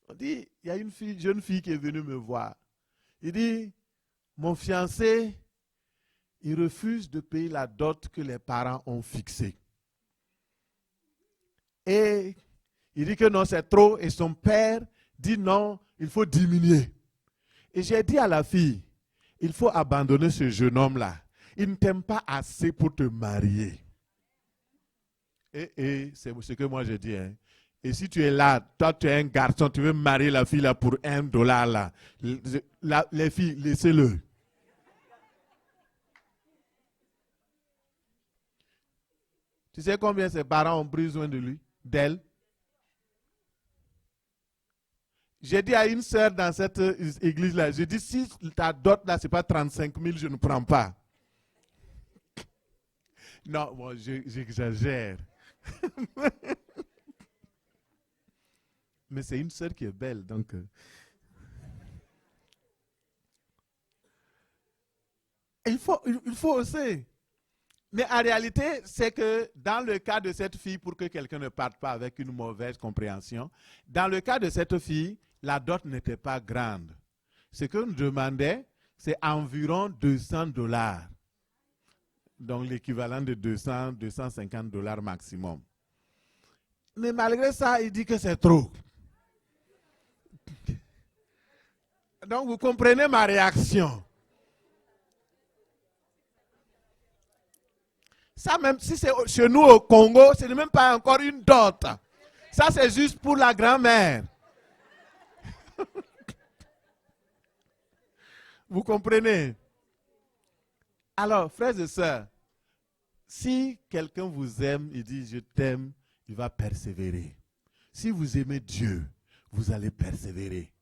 On dit, il y a une jeune fille qui est venue me voir. Il dit, mon fiancé, il refuse de payer la dot que les parents ont fixée. Et il dit que non, c'est trop. Et son père dit non, il faut diminuer. Et j'ai dit à la fille, il faut abandonner ce jeune homme-là. Il ne t'aime pas assez pour te marier. Et c'est ce que moi je dis. Hein. Et si tu es là, toi tu es un garçon, tu veux marier la fille là pour $1 là. Les filles, laissez-le. Tu sais combien ses parents ont besoin de lui, d'elle? J'ai dit à une sœur dans cette église-là, je dis, si ta dot là, ce n'est pas 35 000, je ne prends pas. Non, bon, j'exagère. Mais c'est une sœur qui est belle, donc... Il faut oser. Mais en réalité, c'est que dans le cas de cette fille, pour que quelqu'un ne parte pas avec une mauvaise compréhension, dans le cas de cette fille, la dot n'était pas grande. Ce que nous demandait, c'est environ $200. Donc l'équivalent de 250 $ maximum. Mais malgré ça, il dit que c'est trop. Donc vous comprenez ma réaction. Ça, même si c'est chez nous au Congo, ce n'est même pas encore une dot. Ça, c'est juste pour la grand-mère. Vous comprenez? Alors, frères et sœurs, si quelqu'un vous aime, il dit je t'aime, il va persévérer. Si vous aimez Dieu, vous allez persévérer.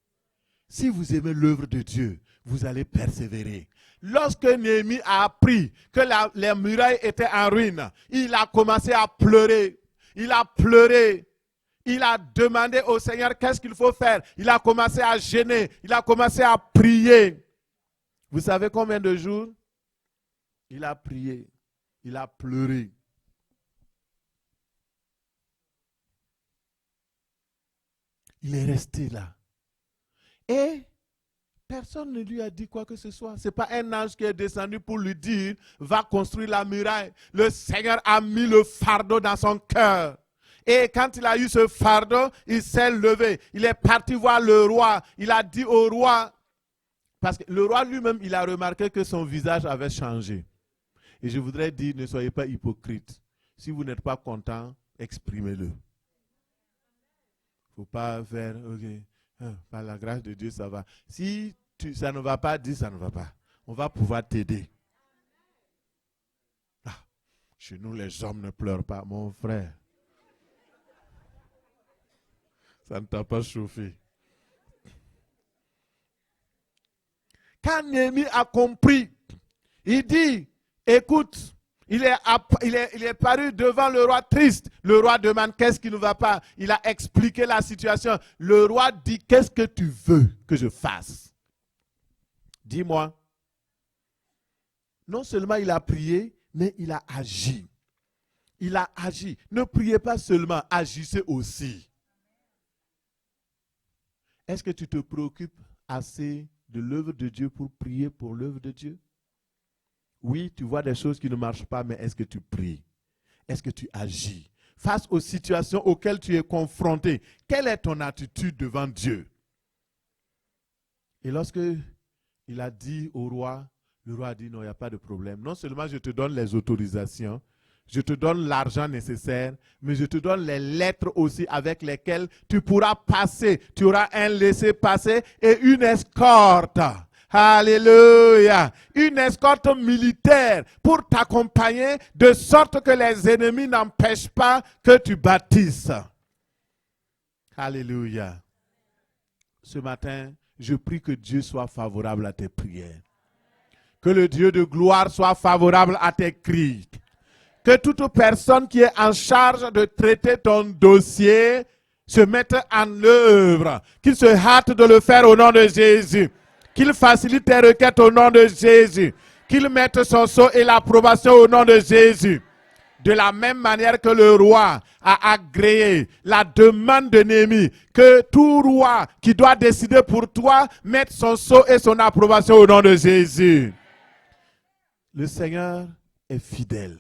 Si vous aimez l'œuvre de Dieu, vous allez persévérer. Lorsque Néhémie a appris que les murailles étaient en ruine, il a commencé à pleurer. Il a pleuré. Il a demandé au Seigneur qu'est-ce qu'il faut faire. Il a commencé à gêner. Il a commencé à prier. Vous savez combien de jours? Il a prié. Il a pleuré. Il est resté là. Et personne ne lui a dit quoi que ce soit. Ce n'est pas un ange qui est descendu pour lui dire, va construire la muraille. Le Seigneur a mis le fardeau dans son cœur. Et quand il a eu ce fardeau, il s'est levé. Il est parti voir le roi. Il a dit au roi, parce que le roi lui-même, il a remarqué que son visage avait changé. Et je voudrais dire, ne soyez pas hypocrite. Si vous n'êtes pas content, exprimez-le. Il ne faut pas faire, ok, par la grâce de Dieu, ça va. Si ça ne va pas, dis ça ne va pas. On va pouvoir t'aider. Ah, chez nous, les hommes ne pleurent pas, mon frère. Ça ne t'a pas chauffé. Quand Néhémie a compris, il dit, écoute, il est paru devant le roi triste. Le roi demande qu'est-ce qui ne va pas. Il a expliqué la situation. Le roi dit, qu'est-ce que tu veux que je fasse? Dis-moi. Non seulement il a prié, mais il a agi. Il a agi. Ne priez pas seulement, agissez aussi. Est-ce que tu te préoccupes assez de l'œuvre de Dieu pour prier pour l'œuvre de Dieu? Oui, tu vois des choses qui ne marchent pas, mais est-ce que tu pries? Est-ce que tu agis? Face aux situations auxquelles tu es confronté, quelle est ton attitude devant Dieu? Et lorsque il a dit au roi, le roi a dit non, il n'y a pas de problème. Non seulement je te donne les autorisations, je te donne l'argent nécessaire, mais je te donne les lettres aussi avec lesquelles tu pourras passer. Tu auras un laissez-passer et une escorte. Alléluia. Une escorte militaire pour t'accompagner de sorte que les ennemis n'empêchent pas que tu bâtisses. Alléluia. Ce matin, je prie que Dieu soit favorable à tes prières. Que le Dieu de gloire soit favorable à tes cris. Que toute personne qui est en charge de traiter ton dossier se mette en œuvre. Qu'il se hâte de le faire au nom de Jésus. Qu'il facilite tes requêtes au nom de Jésus. Qu'il mette son sceau et l'approbation au nom de Jésus. De la même manière que le roi a agréé la demande de Néhémie, que tout roi qui doit décider pour toi mette son sceau et son approbation au nom de Jésus. Le Seigneur est fidèle.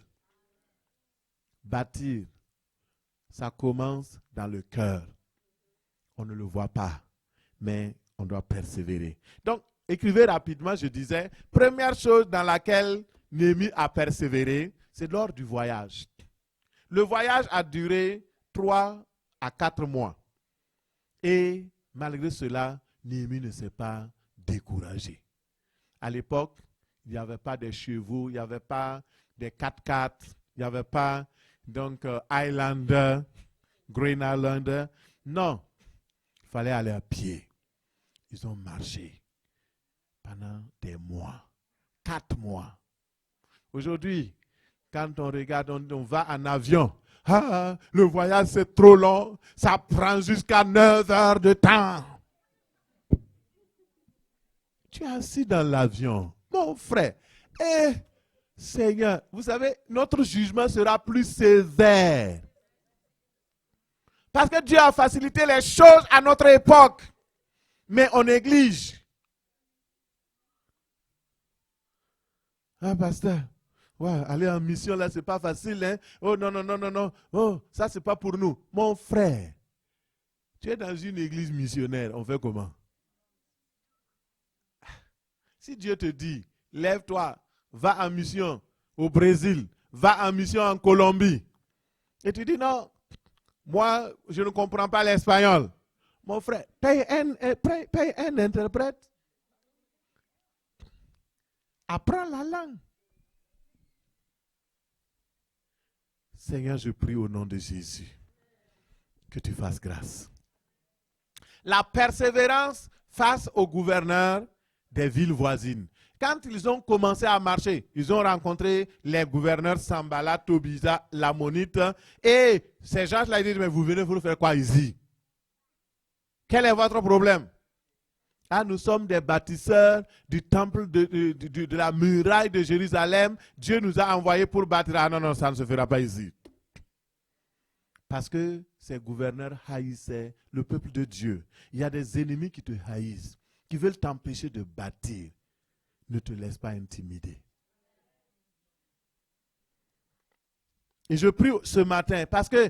Bâtir, ça commence dans le cœur. On ne le voit pas, mais on doit persévérer. Donc, écrivez rapidement, je disais, première chose dans laquelle Néhémie a persévéré, c'est lors du voyage. Le voyage a duré 3 à 4 mois. Et malgré cela, Néhémie ne s'est pas découragé. À l'époque, il n'y avait pas de chevaux, il n'y avait pas de 4x4, il n'y avait pas donc Highlander, Green Highlander. Non, il fallait aller à pied. Ils ont marché pendant des mois, 4 mois. Aujourd'hui, quand on regarde, on va en avion. Ah, le voyage c'est trop long, ça prend jusqu'à 9 heures de temps. Tu es assis dans l'avion, mon frère. Et Seigneur, vous savez, notre jugement sera plus sévère. Parce que Dieu a facilité les choses à notre époque. Mais on néglige. Ah, pasteur, ouais, aller en mission là, c'est pas facile. Hein? Oh non, non, non, non, non. Oh, ça, c'est pas pour nous. Mon frère, tu es dans une église missionnaire, on fait comment? Si Dieu te dit, lève-toi, va en mission au Brésil, va en mission en Colombie, et tu dis non, moi, je ne comprends pas l'espagnol. Mon frère, paye un interprète. Apprends la langue. Seigneur, je prie au nom de Jésus que tu fasses grâce. La persévérance face aux gouverneurs des villes voisines. Quand ils ont commencé à marcher, ils ont rencontré les gouverneurs Sambala, Tobiza, Lamonite, et ces gens-là disent, mais vous venez vous faire quoi ici? Quel est votre problème? Ah, nous sommes des bâtisseurs du temple de la muraille de Jérusalem. Dieu nous a envoyés pour bâtir. Ah non, non, ça ne se fera pas ici. Parce que ces gouverneurs haïssaient le peuple de Dieu. Il y a des ennemis qui te haïssent, qui veulent t'empêcher de bâtir. Ne te laisse pas intimider. Et je prie ce matin parce que,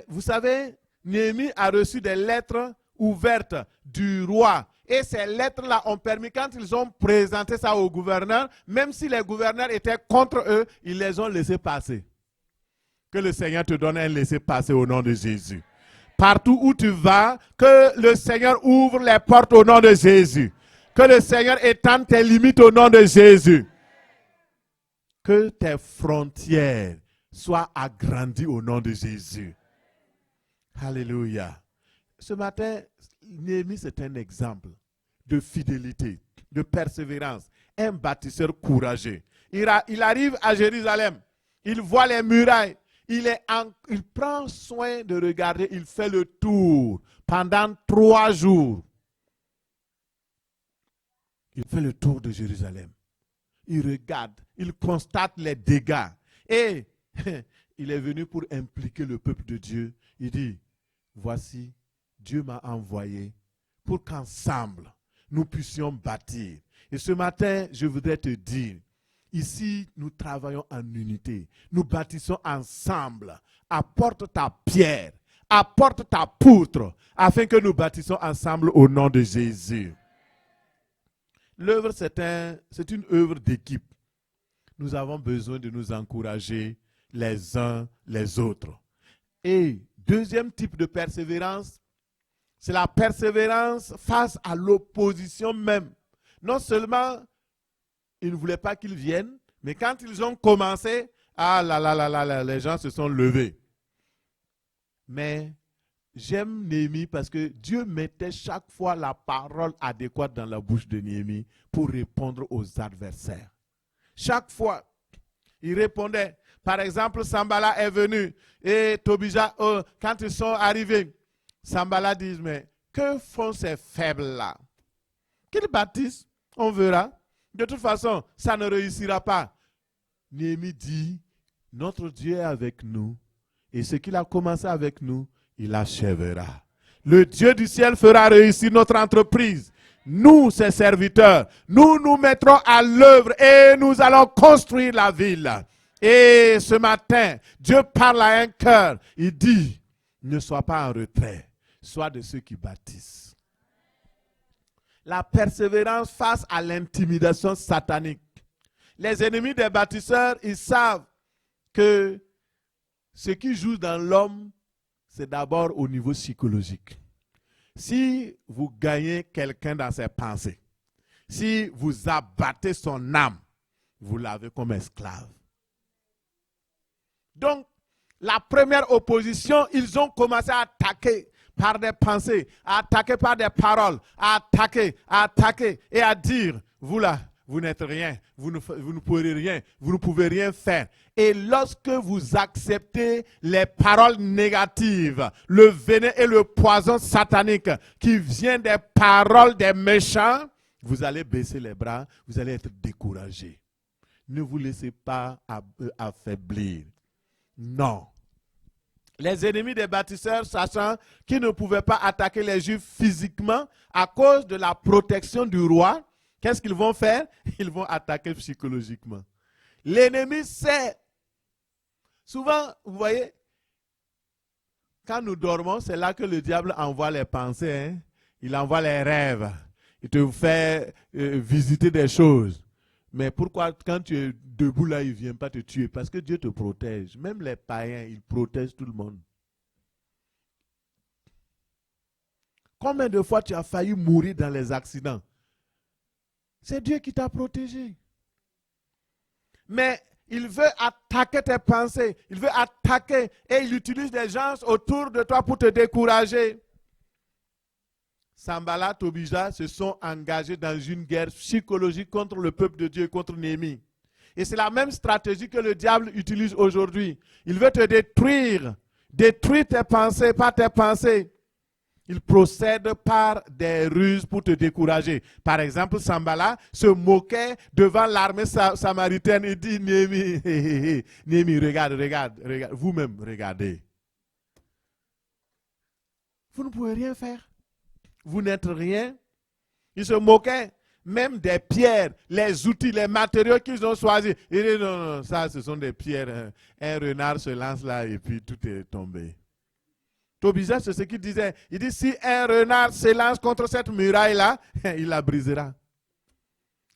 vous savez, Néhémie a reçu des lettres ouvertes du roi. Et ces lettres-là ont permis, quand ils ont présenté ça aux gouverneurs, même si les gouverneurs étaient contre eux, ils les ont laissés passer. Que le Seigneur te donne un laissez-passer au nom de Jésus. Partout où tu vas, que le Seigneur ouvre les portes au nom de Jésus. Que le Seigneur étende tes limites au nom de Jésus. Que tes frontières soient agrandies au nom de Jésus. Alléluia. Ce matin, Néhémie, c'est un exemple de fidélité, de persévérance. Un bâtisseur courageux. Il arrive à Jérusalem. Il voit les murailles. Il prend soin de regarder. Il fait le tour pendant 3 jours. Il fait le tour de Jérusalem. Il regarde. Il constate les dégâts. Et il est venu pour impliquer le peuple de Dieu. Il dit, voici, Dieu m'a envoyé pour qu'ensemble, nous puissions bâtir. Et ce matin, je voudrais te dire, ici, nous travaillons en unité. Nous bâtissons ensemble. Apporte ta pierre, apporte ta poutre, afin que nous bâtissons ensemble au nom de Jésus. L'œuvre, c'est une œuvre d'équipe. Nous avons besoin de nous encourager les uns les autres. Et deuxième type de persévérance, c'est la persévérance face à l'opposition même. Non seulement ils ne voulaient pas qu'ils viennent, mais quand ils ont commencé, ah là là là là, les gens se sont levés. Mais j'aime Néhémie parce que Dieu mettait chaque fois la parole adéquate dans la bouche de Néhémie pour répondre aux adversaires. Chaque fois, il répondait. Par exemple, Sambala est venu et Tobija, quand ils sont arrivés, Sambala dit, mais que font ces faibles-là? Qu'ils bâtissent, on verra. De toute façon, ça ne réussira pas. Néhémie dit, notre Dieu est avec nous et ce qu'il a commencé avec nous, il achèvera. Le Dieu du ciel fera réussir notre entreprise. Nous, ses serviteurs, nous nous mettrons à l'œuvre et nous allons construire la ville. Et ce matin, Dieu parle à un cœur. Il dit, ne sois pas en retrait, sois de ceux qui bâtissent. La persévérance face à l'intimidation satanique. Les ennemis des bâtisseurs, ils savent que ce qui joue dans l'homme, c'est d'abord au niveau psychologique. Si vous gagnez quelqu'un dans ses pensées, si vous abattez son âme, vous l'avez comme esclave. Donc, la première opposition, ils ont commencé à attaquer par des pensées, à attaquer par des paroles, à attaquer et à dire, vous là, vous n'êtes rien, vous ne pourrez rien, vous ne pouvez rien faire. Et lorsque vous acceptez les paroles négatives, le venin et le poison satanique qui vient des paroles des méchants, vous allez baisser les bras, vous allez être découragé. Ne vous laissez pas affaiblir. Non. Les ennemis des bâtisseurs, sachant qu'ils ne pouvaient pas attaquer les Juifs physiquement à cause de la protection du roi, qu'est-ce qu'ils vont faire? Ils vont attaquer psychologiquement. L'ennemi sait. Souvent, vous voyez, quand nous dormons, c'est là que le diable envoie les pensées. Hein? Il envoie les rêves. Il te fait visiter des choses. Mais pourquoi quand tu es debout là, il ne vient pas te tuer? Parce que Dieu te protège. Même les païens, ils protègent tout le monde. Combien de fois tu as failli mourir dans les accidents? C'est Dieu qui t'a protégé. Mais il veut attaquer tes pensées. Il veut attaquer et il utilise des gens autour de toi pour te décourager. Sambala, Tobija se sont engagés dans une guerre psychologique contre le peuple de Dieu et contre Néhémie. Et c'est la même stratégie que le diable utilise aujourd'hui. Il veut te détruire. Détruire tes pensées par tes pensées. Il procède par des ruses pour te décourager. Par exemple, Sambala se moquait devant l'armée samaritaine. Il dit, Néhémie, Néhémie, regarde, vous-même, regardez. Vous ne pouvez rien faire. Vous n'êtes rien. Ils se moquaient même des pierres, les outils, les matériaux qu'ils ont choisis. Ils disent non, ça ce sont des pierres. Un renard se lance là et puis tout est tombé. Tobija, c'est ce qu'il disait. Il dit si un renard se lance contre cette muraille-là, il la brisera.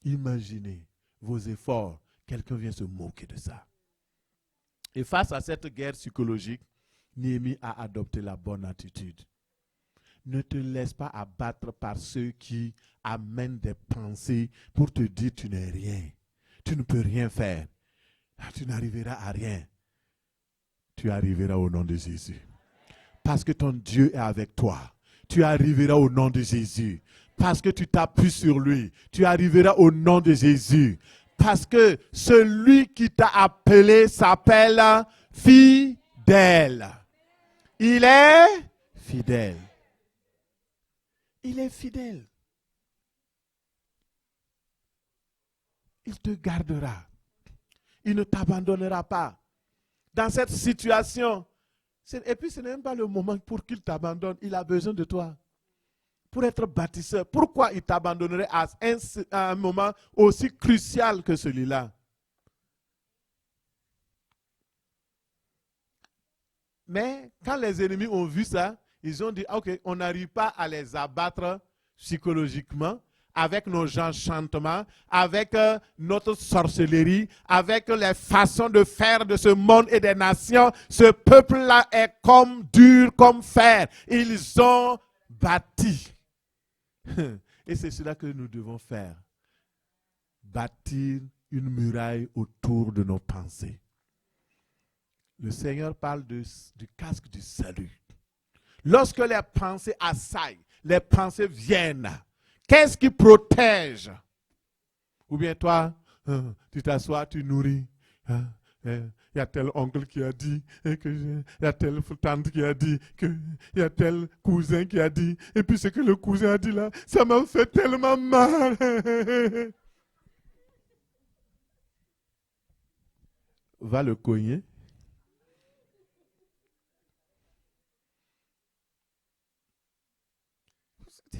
Imaginez vos efforts. Quelqu'un vient se moquer de ça. Et face à cette guerre psychologique, Néhémie a adopté la bonne attitude. Ne te laisse pas abattre par ceux qui amènent des pensées pour te dire tu n'es rien. Tu ne peux rien faire. Tu n'arriveras à rien. Tu arriveras au nom de Jésus. Parce que ton Dieu est avec toi. Tu arriveras au nom de Jésus. Parce que tu t'appuies sur lui. Tu arriveras au nom de Jésus. Parce que celui qui t'a appelé s'appelle fidèle. Il est fidèle. Il est fidèle. Il te gardera. Il ne t'abandonnera pas. Dans cette situation, et puis ce n'est même pas le moment pour qu'il t'abandonne. Il a besoin de toi. pour être bâtisseur, pourquoi il t'abandonnerait à un moment aussi crucial que celui-là? Mais quand les ennemis ont vu ça, ils ont dit, ok, on n'arrive pas à les abattre psychologiquement, avec nos enchantements, avec notre sorcellerie, avec les façons de faire de ce monde et des nations. Ce peuple-là est comme dur comme fer. Ils ont bâti. Et c'est cela que nous devons faire. Bâtir une muraille autour de nos pensées. Le Seigneur parle du casque du salut. Lorsque les pensées assaillent, les pensées viennent, qu'est-ce qui protège? Ou bien toi, tu t'assois, tu nourris. Il y a tel oncle qui a dit, il y a telle tante qui a dit, il y a tel cousin qui a dit, et puis ce que le cousin a dit là, ça m'a fait tellement mal. Va le cogner.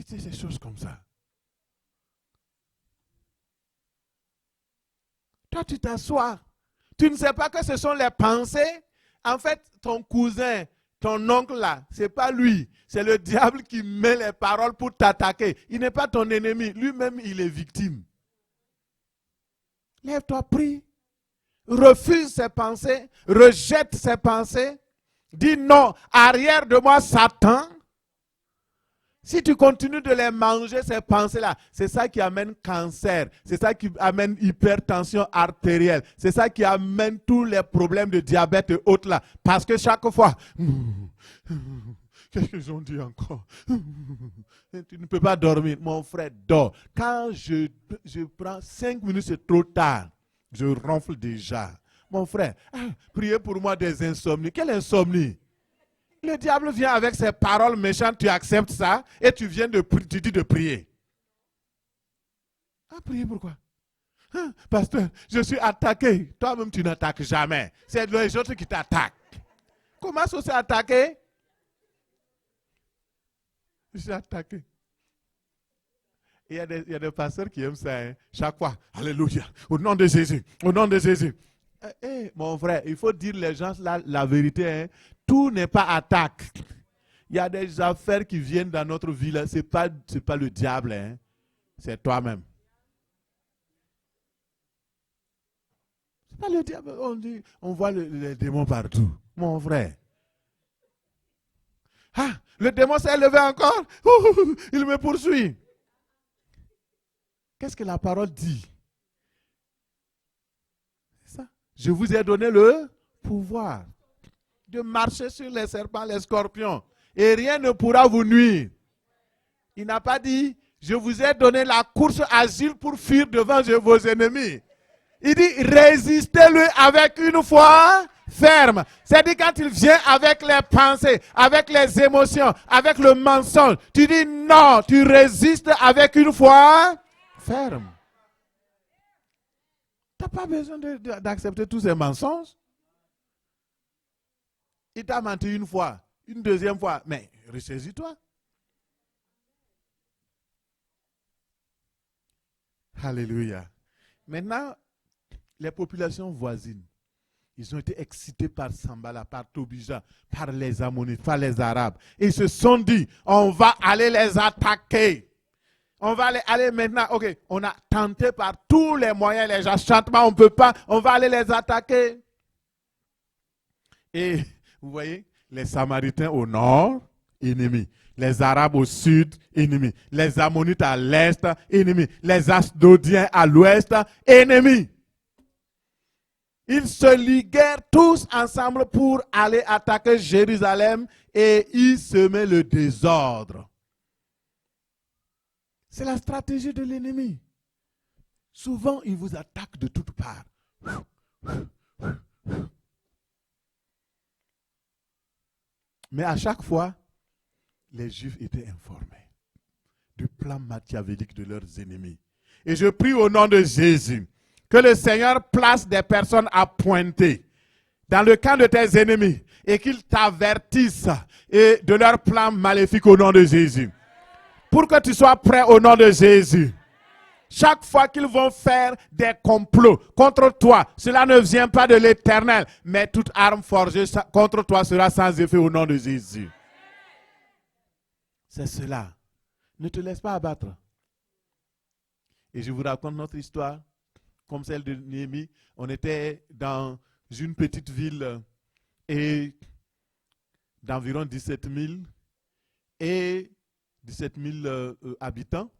C'est des choses comme ça. Toi, tu t'assois. Tu ne sais pas que ce sont les pensées. En fait, ton cousin, ton oncle là, ce n'est pas lui. C'est le diable qui met les paroles pour t'attaquer. Il n'est pas ton ennemi. Lui-même, il est victime. Lève-toi, prie. Refuse ses pensées. Rejette ses pensées. Dis non. Arrière de moi, Satan. Si tu continues de les manger, ces pensées-là, c'est ça qui amène cancer, c'est ça qui amène hypertension artérielle, c'est ça qui amène tous les problèmes de diabète et autres là. Parce que chaque fois, qu'est-ce qu'ils ont dit encore? Tu ne peux pas dormir, mon frère, dors. Quand je prends 5 minutes, c'est trop tard. Je ronfle déjà. Mon frère, priez pour moi des insomnies. Quelle insomnie? Le diable vient avec ses paroles méchantes, tu acceptes ça et tu viens tu dis de prier. Ah, prier pourquoi? Pasteur, je suis attaqué. Toi-même, tu n'attaques jamais. C'est les autres qui t'attaquent. Comment ça s'est attaqué? Je suis attaqué. Il y a des pasteurs qui aiment ça. Hein? Chaque fois, alléluia, au nom de Jésus, au nom de Jésus. Mon frère, il faut dire les gens la vérité. Hein? Tout n'est pas attaque. Il y a des affaires qui viennent dans notre vie. Ce n'est pas le diable. Hein? C'est toi-même. Ce n'est pas le diable. On voit les démons partout. Mon frère. Ah, le démon s'est levé encore. Il me poursuit. Qu'est-ce que la parole dit? C'est ça. Je vous ai donné le pouvoir de marcher sur les serpents, les scorpions. Et rien ne pourra vous nuire. Il n'a pas dit, je vous ai donné la course agile pour fuir devant vos ennemis. Il dit, résistez-lui avec une foi ferme. C'est-à-dire quand il vient avec les pensées, avec les émotions, avec le mensonge, tu dis non, tu résistes avec une foi ferme. Tu n'as pas besoin d'accepter tous ces mensonges. Il t'a menti une fois, une deuxième fois, mais ressaisis-toi. Alléluia. Maintenant, les populations voisines, ils ont été excités par Sambala, par Tobija, par les Ammonites, par les Arabes. Et ils se sont dit, on va aller les attaquer. On va aller maintenant, ok, on a tenté par tous les moyens, les enchantements, on ne peut pas, on va aller les attaquer. Et vous voyez, les Samaritains au nord, ennemis. Les Arabes au sud, ennemis. Les Ammonites à l'est, ennemis. Les Asdodiens à l'ouest, ennemis. Ils se liguèrent tous ensemble pour aller attaquer Jérusalem et y semer le désordre. C'est la stratégie de l'ennemi. Souvent, il vous attaque de toutes parts. Mais à chaque fois, les Juifs étaient informés du plan machiavélique de leurs ennemis. Et je prie au nom de Jésus que le Seigneur place des personnes à pointer dans le camp de tes ennemis et qu'ils t'avertissent de leur plan maléfique au nom de Jésus. pour que tu sois prêt au nom de Jésus. Chaque fois qu'ils vont faire des complots contre toi, cela ne vient pas de l'Éternel, mais toute arme forgée contre toi sera sans effet au nom de Jésus. C'est cela. Ne te laisse pas abattre. Et je vous raconte notre histoire, comme celle de Néhémie. On était dans une petite ville et d'environ 17 000 habitants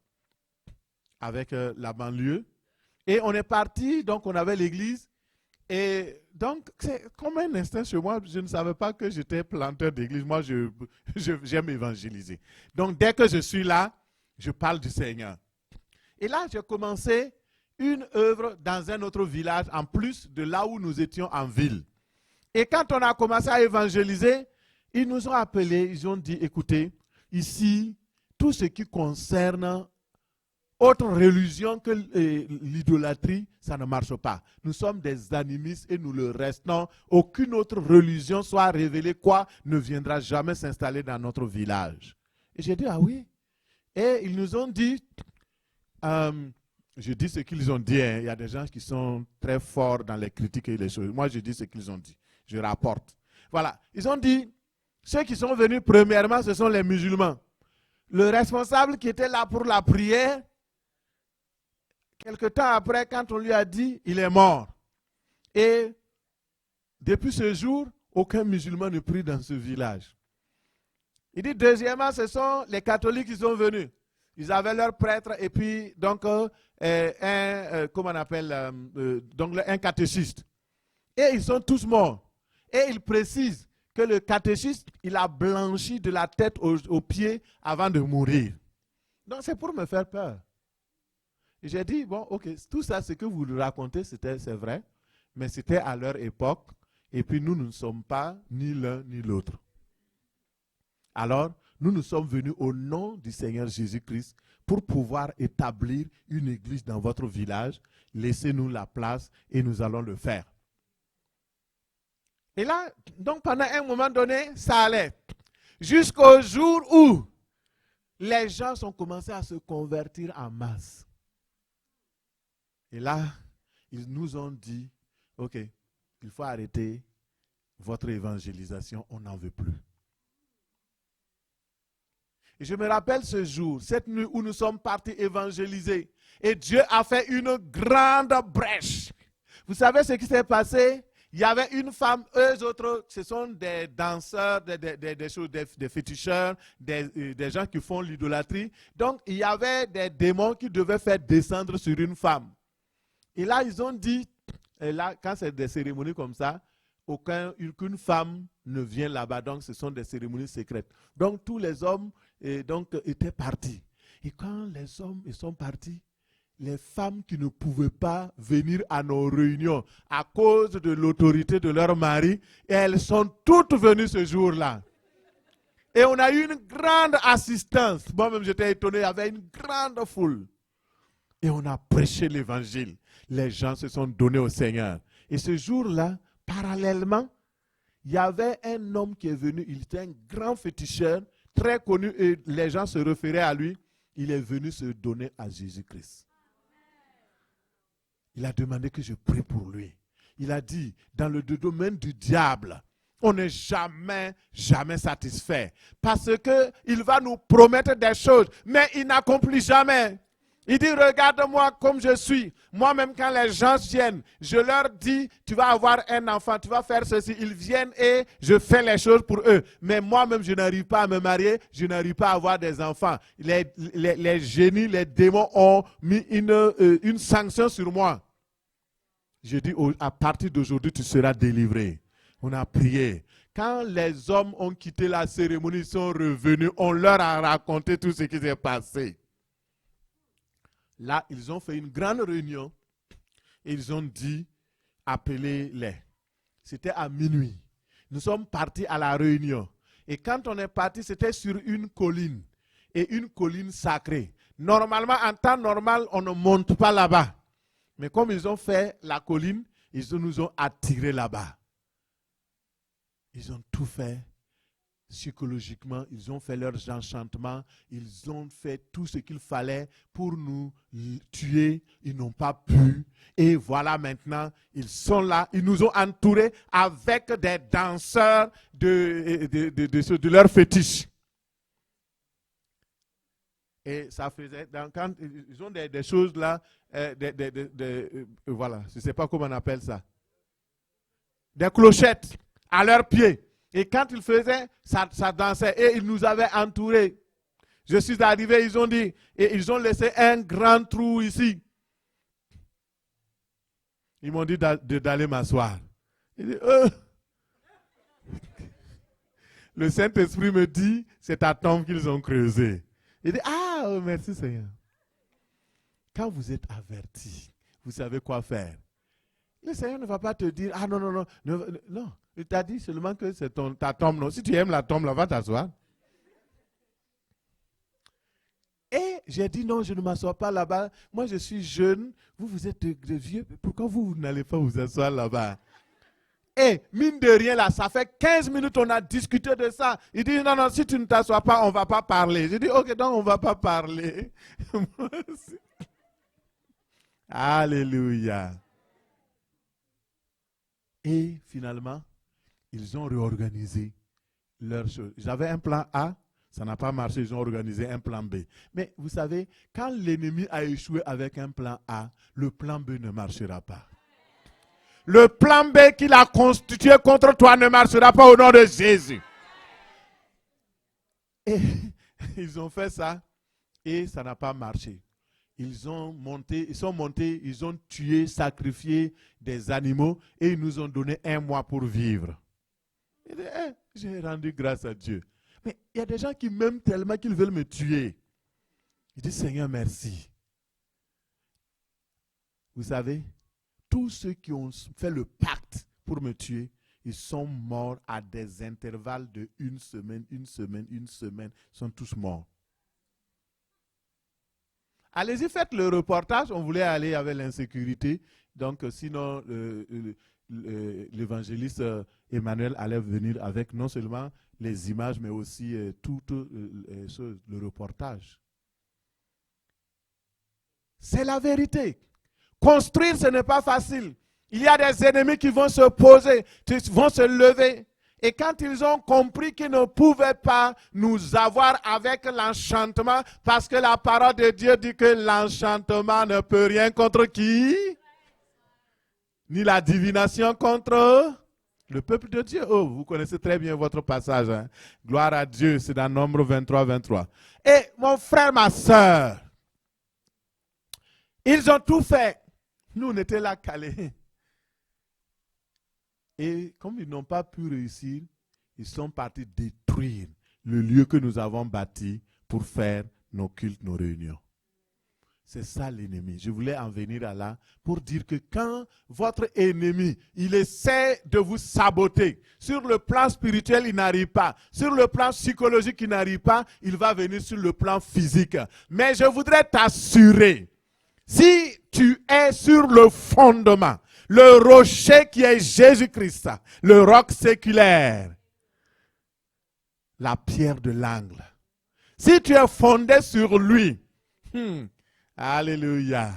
avec la banlieue. Et on est parti, donc on avait l'église. Et donc, c'est comme un instinct chez moi, je ne savais pas que j'étais planteur d'église. Moi, j'aime évangéliser. Donc, dès que je suis là, je parle du Seigneur. Et là, j'ai commencé une œuvre dans un autre village, en plus de là où nous étions en ville. Et quand on a commencé à évangéliser, ils nous ont appelés, ils ont dit, écoutez, ici, tout ce qui concerne autre religion que l'idolâtrie, ça ne marche pas. Nous sommes des animistes et nous le restons. Aucune autre religion soit révélée, quoi, ne viendra jamais s'installer dans notre village. Et j'ai dit, ah oui. Et ils nous ont dit, je dis ce qu'ils ont dit, hein. Il y a des gens qui sont très forts dans les critiques et les choses. Moi, je dis ce qu'ils ont dit. Je rapporte. Voilà. Ils ont dit, ceux qui sont venus premièrement, ce sont les musulmans. Le responsable qui était là pour la prière, quelque temps après, quand on lui a dit, il est mort. Et depuis ce jour, aucun musulman ne prie dans ce village. Il dit, deuxièmement, ce sont les catholiques qui sont venus. Ils avaient leur prêtre et puis, donc, comment on appelle, donc un catéchiste. Et ils sont tous morts. Et il précise que le catéchiste, il a blanchi de la tête aux pieds avant de mourir. Donc, c'est pour me faire peur. J'ai dit, bon, ok, tout ça, ce que vous racontez, c'est vrai, mais c'était à leur époque, et puis nous ne sommes pas ni l'un ni l'autre. Alors, nous sommes venus au nom du Seigneur Jésus-Christ pour pouvoir établir une église dans votre village. Laissez-nous la place et nous allons le faire. Et là, donc pendant un moment donné, ça allait. Jusqu'au jour où les gens ont commencé à se convertir en masse. Et là, ils nous ont dit, ok, il faut arrêter votre évangélisation, on n'en veut plus. Et je me rappelle ce jour, cette nuit où nous sommes partis évangéliser. Et Dieu a fait une grande brèche. Vous savez ce qui s'est passé? Il y avait une femme, eux autres, ce sont des danseurs, des féticheurs, des gens qui font l'idolâtrie. Donc, il y avait des démons qui devaient faire descendre sur une femme. Et là, ils ont dit, et là, quand c'est des cérémonies comme ça, aucune femme ne vient là-bas. Donc, ce sont des cérémonies secrètes. Donc, tous les hommes étaient partis. Et quand les hommes sont partis, les femmes qui ne pouvaient pas venir à nos réunions à cause de l'autorité de leur mari, elles sont toutes venues ce jour-là. Et on a eu une grande assistance. Moi-même, j'étais étonné, il y avait une grande foule. Et on a prêché l'évangile. Les gens se sont donnés au Seigneur. Et ce jour-là, parallèlement, il y avait un homme qui est venu, il était un grand féticheur, très connu, et les gens se référaient à lui. Il est venu se donner à Jésus-Christ. Il a demandé que je prie pour lui. Il a dit, dans le domaine du diable, on n'est jamais satisfait. Parce qu'il va nous promettre des choses, mais il n'accomplit jamais. Il dit, regarde-moi comme je suis. Moi-même, quand les gens viennent, je leur dis, tu vas avoir un enfant, tu vas faire ceci. Ils viennent et je fais les choses pour eux. Mais moi-même, je n'arrive pas à me marier, je n'arrive pas à avoir des enfants. Les génies, les démons ont mis une sanction sur moi. Je dis, à partir d'aujourd'hui, tu seras délivré. On a prié. Quand les hommes ont quitté la cérémonie, ils sont revenus, on leur a raconté tout ce qui s'est passé. Là, ils ont fait une grande réunion et ils ont dit, appelez-les. C'était à minuit. Nous sommes partis à la réunion. Et quand on est parti, c'était sur une colline. Et une colline sacrée. Normalement, en temps normal, on ne monte pas là-bas. Mais comme ils ont fait la colline, ils nous ont attirés là-bas. Ils ont tout fait psychologiquement, ils ont fait leurs enchantements, ils ont fait tout ce qu'il fallait pour nous tuer, ils n'ont pas pu. Et voilà maintenant, ils sont là, ils nous ont entourés avec des danseurs de leur fétiche. Et ça faisait, quand ils ont des choses là, voilà, je ne sais pas comment on appelle ça, des clochettes à leurs pieds. Et quand ils faisaient, ça dansait et ils nous avaient entourés. Je suis arrivé, ils ont dit, et ils ont laissé un grand trou ici. Ils m'ont dit d'aller m'asseoir. Le Saint-Esprit me dit, c'est ta tombe qu'ils ont creusée. Il dit, ah, oh, merci Seigneur. Quand vous êtes averti, vous savez quoi faire. Le Seigneur ne va pas te dire, ah non, non, non, non. Il t'a dit seulement que c'est ta tombe. Non. Si tu aimes la tombe, là, va t'asseoir. Et j'ai dit, non, je ne m'assois pas là-bas. Moi, je suis jeune. Vous êtes de vieux. Pourquoi vous n'allez pas vous asseoir là-bas? Et mine de rien, là, ça fait 15 minutes qu'on a discuté de ça. Il dit, non, non, si tu ne t'assois pas, on ne va pas parler. J'ai dit, ok, donc on ne va pas parler. Alléluia. Et finalement, ils ont réorganisé leurs choses. J'avais un plan A, ça n'a pas marché, ils ont organisé un plan B. Mais vous savez, quand l'ennemi a échoué avec un plan A, le plan B ne marchera pas. Le plan B qu'il a constitué contre toi ne marchera pas au nom de Jésus. Et ils ont fait ça et ça n'a pas marché. Ils sont montés, ils ont tué, sacrifié des animaux et ils nous ont donné 1 mois pour vivre. J'ai rendu grâce à Dieu. Mais il y a des gens qui m'aiment tellement qu'ils veulent me tuer. Il dit, Seigneur, merci. Vous savez, tous ceux qui ont fait le pacte pour me tuer, ils sont morts à des intervalles de 1 semaine, 1 semaine, 1 semaine. Ils sont tous morts. Allez-y, faites le reportage. On voulait aller avec l'insécurité. Donc, sinon, l'évangéliste Emmanuel allait venir avec non seulement les images, mais aussi tout le reportage. C'est la vérité. Construire, ce n'est pas facile. Il y a des ennemis qui vont se poser, qui vont se lever. Et quand ils ont compris qu'ils ne pouvaient pas nous avoir avec l'enchantement, parce que la parole de Dieu dit que l'enchantement ne peut rien contre qui? Ni la divination contre le peuple de Dieu. Oh, vous connaissez très bien votre passage. Hein? Gloire à Dieu, c'est dans Nombre 23, 23. Et mon frère, ma soeur, ils ont tout fait. Nous, on était là calés. Et comme ils n'ont pas pu réussir, ils sont partis détruire le lieu que nous avons bâti pour faire nos cultes, nos réunions. C'est ça l'ennemi. Je voulais en venir à là pour dire que quand votre ennemi, il essaie de vous saboter, sur le plan spirituel, il n'arrive pas. Sur le plan psychologique, il n'arrive pas. Il va venir sur le plan physique. Mais je voudrais t'assurer, si tu es sur le fondement, le rocher qui est Jésus-Christ, le roc séculaire, la pierre de l'angle. Si tu es fondé sur lui, alléluia,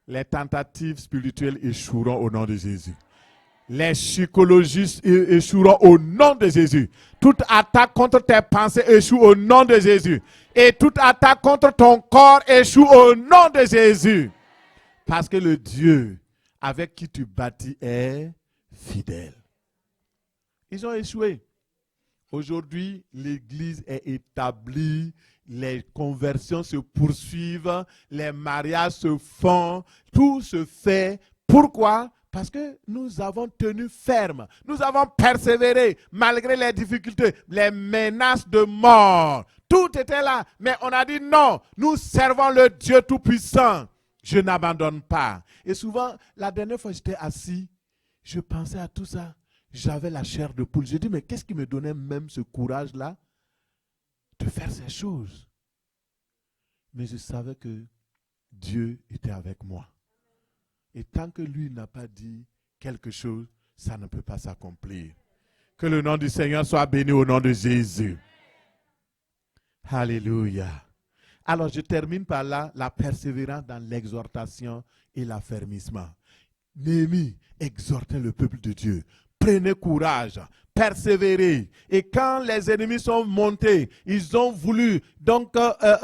les tentatives spirituelles échoueront au nom de Jésus. Les psychologistes échoueront au nom de Jésus. Toute attaque contre tes pensées échoue au nom de Jésus. Et toute attaque contre ton corps échoue au nom de Jésus. Parce que le Dieu avec qui tu bâtis est fidèle. Ils ont échoué. Aujourd'hui, l'Église est établie, les conversions se poursuivent, les mariages se font, tout se fait. Pourquoi? Parce que nous avons tenu ferme, nous avons persévéré malgré les difficultés, les menaces de mort. Tout était là, mais on a dit non, nous servons le Dieu Tout-Puissant. Je n'abandonne pas. Et souvent, la dernière fois que j'étais assis, je pensais à tout ça. J'avais la chair de poule. Je dis, mais qu'est-ce qui me donnait même ce courage-là de faire ces choses? Mais je savais que Dieu était avec moi. Et tant que lui n'a pas dit quelque chose, ça ne peut pas s'accomplir. Que le nom du Seigneur soit béni au nom de Jésus. Alléluia. Alors je termine par là, la persévérance dans l'exhortation et l'affermissement. Néhémie exhortait le peuple de Dieu. Prenez courage, persévérez. Et quand les ennemis sont montés, ils ont voulu donc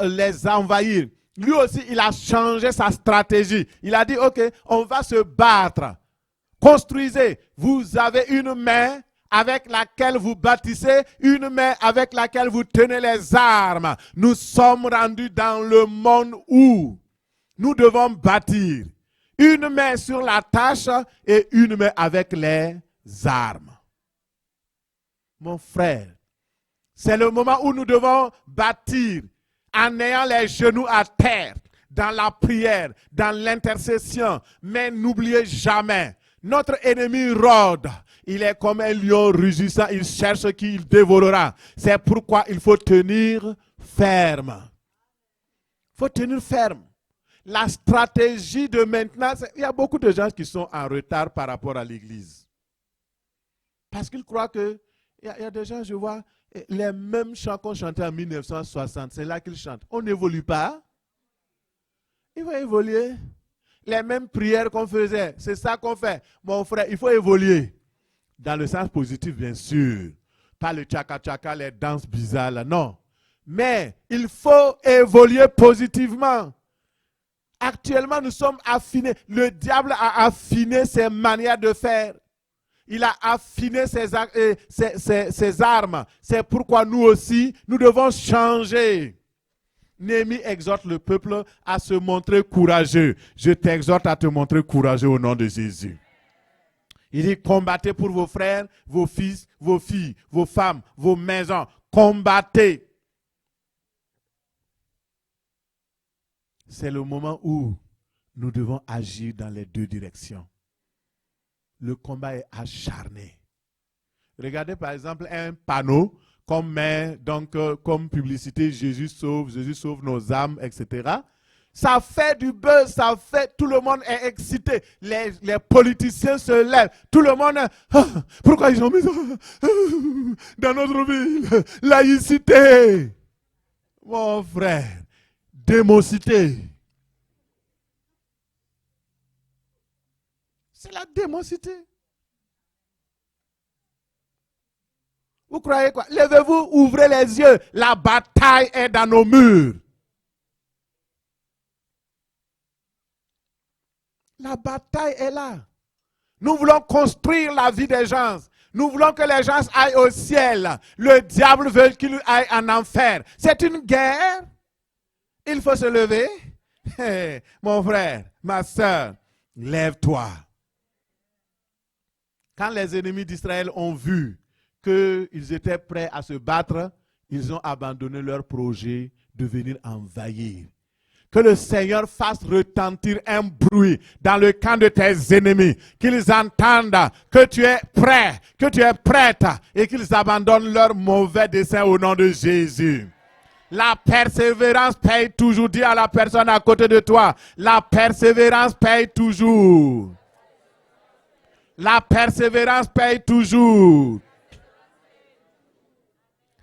les envahir. Lui aussi, il a changé sa stratégie. Il a dit, ok, on va se battre. Construisez. Vous avez une main avec laquelle vous bâtissez, une main avec laquelle vous tenez les armes. Nous sommes rendus dans le monde où nous devons bâtir. Une main sur la tâche et une main avec les armes. Mon frère, c'est le moment où nous devons bâtir en ayant les genoux à terre, dans la prière, dans l'intercession. Mais n'oubliez jamais, notre ennemi rôde. Il est comme un lion rugissant, il cherche qui il dévorera. C'est pourquoi il faut tenir ferme. Il faut tenir ferme. La stratégie de maintenant, il y a beaucoup de gens qui sont en retard par rapport à l'église. Parce qu'ils croient que, il y a des gens, je vois, les mêmes chants qu'on chantait en 1960, c'est là qu'ils chantent. On n'évolue pas. Il faut évoluer. Les mêmes prières qu'on faisait, c'est ça qu'on fait. Mon frère, il faut évoluer. Dans le sens positif, bien sûr. Pas le tchaka-tchaka, les danses bizarres, là, non. Mais il faut évoluer positivement. Actuellement, nous sommes affinés. Le diable a affiné ses manières de faire. Il a affiné ses armes. C'est pourquoi nous aussi, nous devons changer. Néhémie exhorte le peuple à se montrer courageux. Je t'exhorte à te montrer courageux au nom de Jésus. Il dit, combattez pour vos frères, vos fils, vos filles, vos femmes, vos maisons. Combattez. C'est le moment où nous devons agir dans les deux directions. Le combat est acharné. Regardez par exemple un panneau qu'on met donc, comme publicité, Jésus sauve nos âmes, etc. Ça fait du buzz, ça fait, tout le monde est excité. Les politiciens se lèvent. Tout le monde, pourquoi ils ont mis ça dans notre ville? Laïcité. Mon frère, démocité. C'est la démocité. Vous croyez quoi? Levez-vous, ouvrez les yeux. La bataille est dans nos murs. La bataille est là. Nous voulons construire la vie des gens. Nous voulons que les gens aillent au ciel. Le diable veut qu'ils aillent en enfer. C'est une guerre. Il faut se lever. Hey, mon frère, ma soeur, lève-toi. Quand les ennemis d'Israël ont vu qu'ils étaient prêts à se battre, ils ont abandonné leur projet de venir envahir. Que le Seigneur fasse retentir un bruit dans le camp de tes ennemis, qu'ils entendent que tu es prêt, que tu es prête et qu'ils abandonnent leurs mauvais desseins au nom de Jésus. La persévérance paye toujours. Dis à la personne à côté de toi, la persévérance paye toujours. La persévérance paye toujours.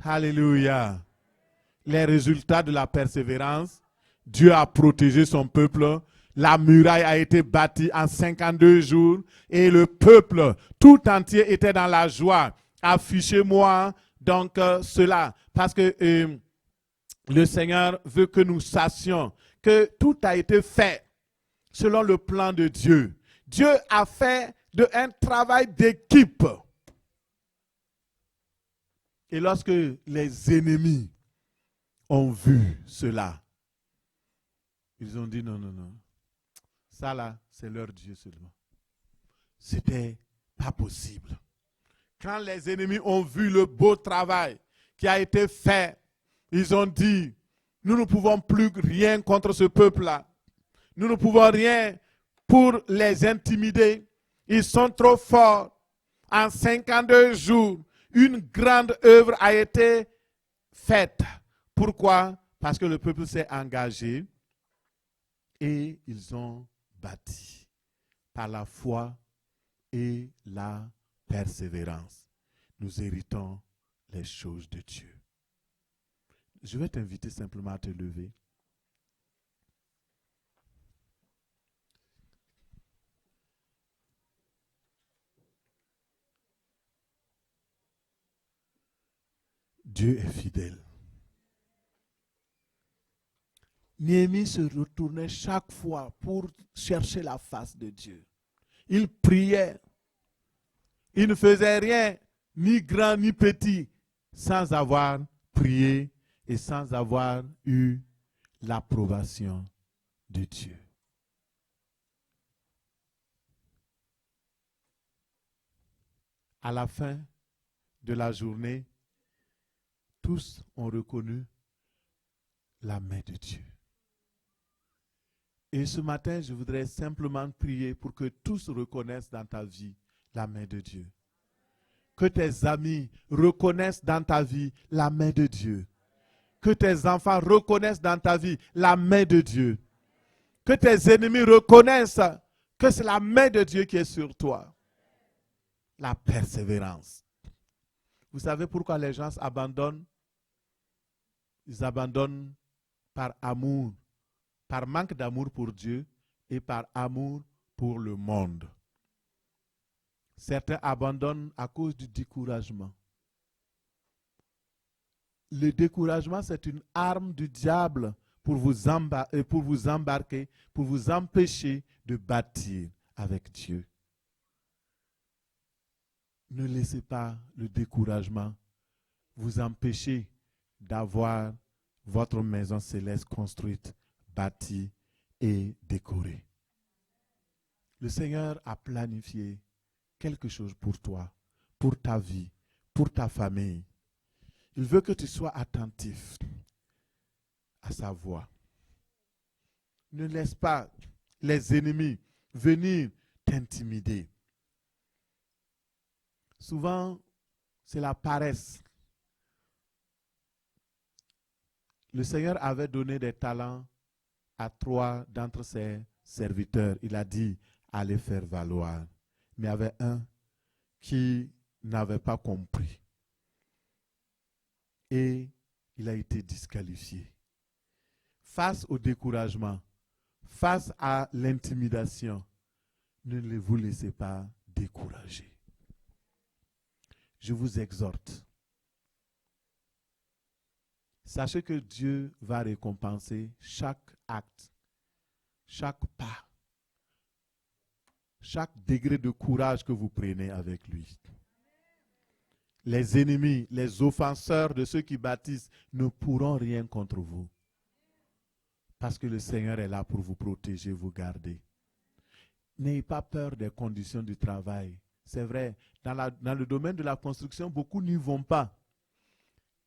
Alléluia. Les résultats de la persévérance, Dieu a protégé son peuple. La muraille a été bâtie en 52 jours et le peuple tout entier était dans la joie. Affichez-moi donc cela parce que le Seigneur veut que nous sachions que tout a été fait selon le plan de Dieu. Dieu a fait un travail d'équipe. Et lorsque les ennemis ont vu cela, ils ont dit non, non, non. Ça là, c'est leur Dieu seulement. C'était pas possible. Quand les ennemis ont vu le beau travail qui a été fait, ils ont dit, nous ne pouvons plus rien contre ce peuple-là. Nous ne pouvons rien pour les intimider. Ils sont trop forts. En 52 jours, une grande œuvre a été faite. Pourquoi? Parce que le peuple s'est engagé et ils ont bâti par la foi et la persévérance. nous héritons les choses de Dieu. Je vais t'inviter simplement à te lever. Dieu est fidèle. Néhémie se retournait chaque fois pour chercher la face de Dieu. Il priait. Il ne faisait rien, ni grand ni petit, sans avoir prié et sans avoir eu l'approbation de Dieu. À la fin de la journée, tous ont reconnu la main de Dieu. Et ce matin, je voudrais simplement prier pour que tous reconnaissent dans ta vie la main de Dieu. Que tes amis reconnaissent dans ta vie la main de Dieu. Que tes enfants reconnaissent dans ta vie la main de Dieu. Que tes ennemis reconnaissent que c'est la main de Dieu qui est sur toi. La persévérance. Vous savez pourquoi les gens abandonnent? Ils abandonnent par amour, par manque d'amour pour Dieu et par amour pour le monde. Certains abandonnent à cause du découragement. Le découragement, c'est une arme du diable pour vous embarquer, pour vous empêcher de bâtir avec Dieu. Ne laissez pas le découragement vous empêcher d'avoir votre maison céleste construite, bâtie et décorée. Le Seigneur a planifié quelque chose pour toi, pour ta vie, pour ta famille. Il veut que tu sois attentif à sa voix. Ne laisse pas les ennemis venir t'intimider. Souvent, c'est la paresse. Le Seigneur avait donné des talents à 3 d'entre ses serviteurs. Il a dit, allez faire valoir. Mais il y avait un qui n'avait pas compris. Et il a été disqualifié. Face au découragement, face à l'intimidation, ne vous laissez pas décourager. Je vous exhorte. Sachez que Dieu va récompenser chaque acte, chaque pas, chaque degré de courage que vous prenez avec lui. Les ennemis, les offenseurs de ceux qui bâtissent ne pourront rien contre vous. Parce que le Seigneur est là pour vous protéger, vous garder. N'ayez pas peur des conditions du travail. C'est vrai, dans le domaine de la construction, beaucoup n'y vont pas.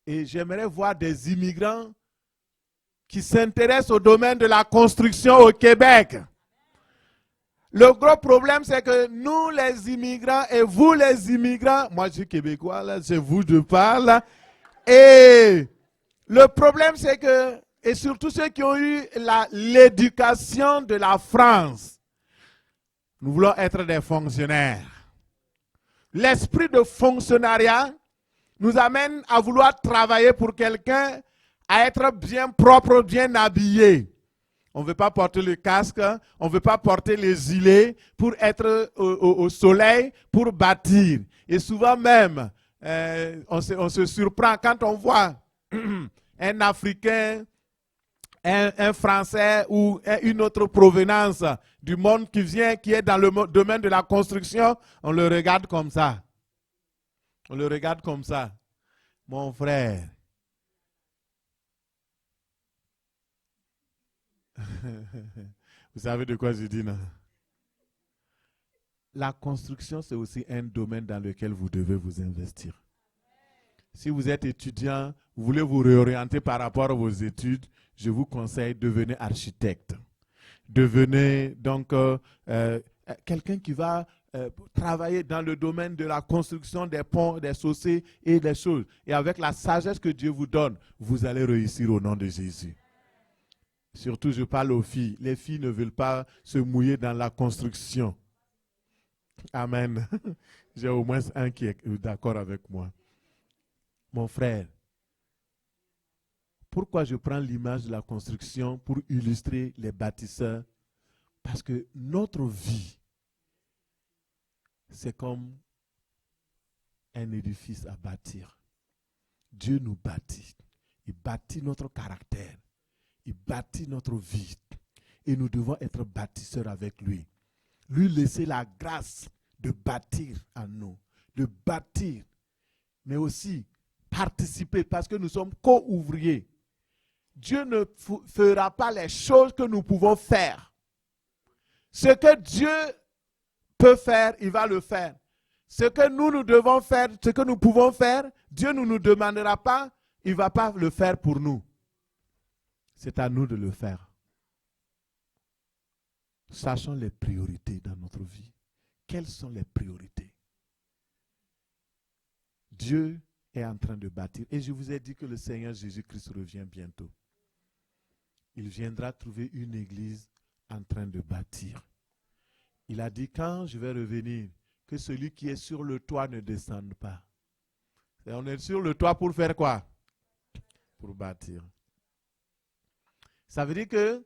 Et j'aimerais voir des immigrants qui s'intéressent au domaine de la construction au Québec. Le gros problème, c'est que nous, les immigrants, et vous, les immigrants, moi, je suis québécois, là, c'est vous, je parle. Et le problème, c'est que, et surtout ceux qui ont eu l'éducation de la France, nous voulons être des fonctionnaires. L'esprit de fonctionnariat nous amène à vouloir travailler pour quelqu'un, à être bien propre, bien habillé. On ne veut pas porter le casque, on ne veut pas porter les gilets pour être au soleil, pour bâtir. Et souvent même, on se surprend quand on voit un Africain, un Français ou une autre provenance du monde qui vient, qui est dans le domaine de la construction, on le regarde comme ça. On le regarde comme ça. Mon frère. Vous savez de quoi je dis, non? La construction, c'est aussi un domaine dans lequel vous devez vous investir. Si vous êtes étudiant, vous voulez vous réorienter par rapport à vos études, je vous conseille de devenir architecte. Devenez donc quelqu'un qui va travailler dans le domaine de la construction des ponts, des chaussées et des choses. Et avec la sagesse que Dieu vous donne, vous allez réussir au nom de Jésus. Surtout, je parle aux filles. Les filles ne veulent pas se mouiller dans la construction. Amen. J'ai au moins un qui est d'accord avec moi. Mon frère, pourquoi je prends l'image de la construction pour illustrer les bâtisseurs? Parce que notre vie, c'est comme un édifice à bâtir. Dieu nous bâtit. Il bâtit notre caractère. Il bâtit notre vie. Et nous devons être bâtisseurs avec lui. Lui laisser la grâce de bâtir en nous. De bâtir. Mais aussi participer parce que nous sommes co-ouvriers. Dieu ne fera pas les choses que nous pouvons faire. Ce que Dieu peut faire, il va le faire. Ce que nous devons faire, ce que nous pouvons faire, Dieu ne nous demandera pas, il ne va pas le faire pour nous. C'est à nous de le faire. Sachons les priorités dans notre vie. Quelles sont les priorités? Dieu est en train de bâtir. Et je vous ai dit que le Seigneur Jésus-Christ revient bientôt. Il viendra trouver une église en train de bâtir. Il a dit, quand je vais revenir, que celui qui est sur le toit ne descende pas. Et on est sur le toit pour faire quoi? Pour bâtir. Ça veut dire que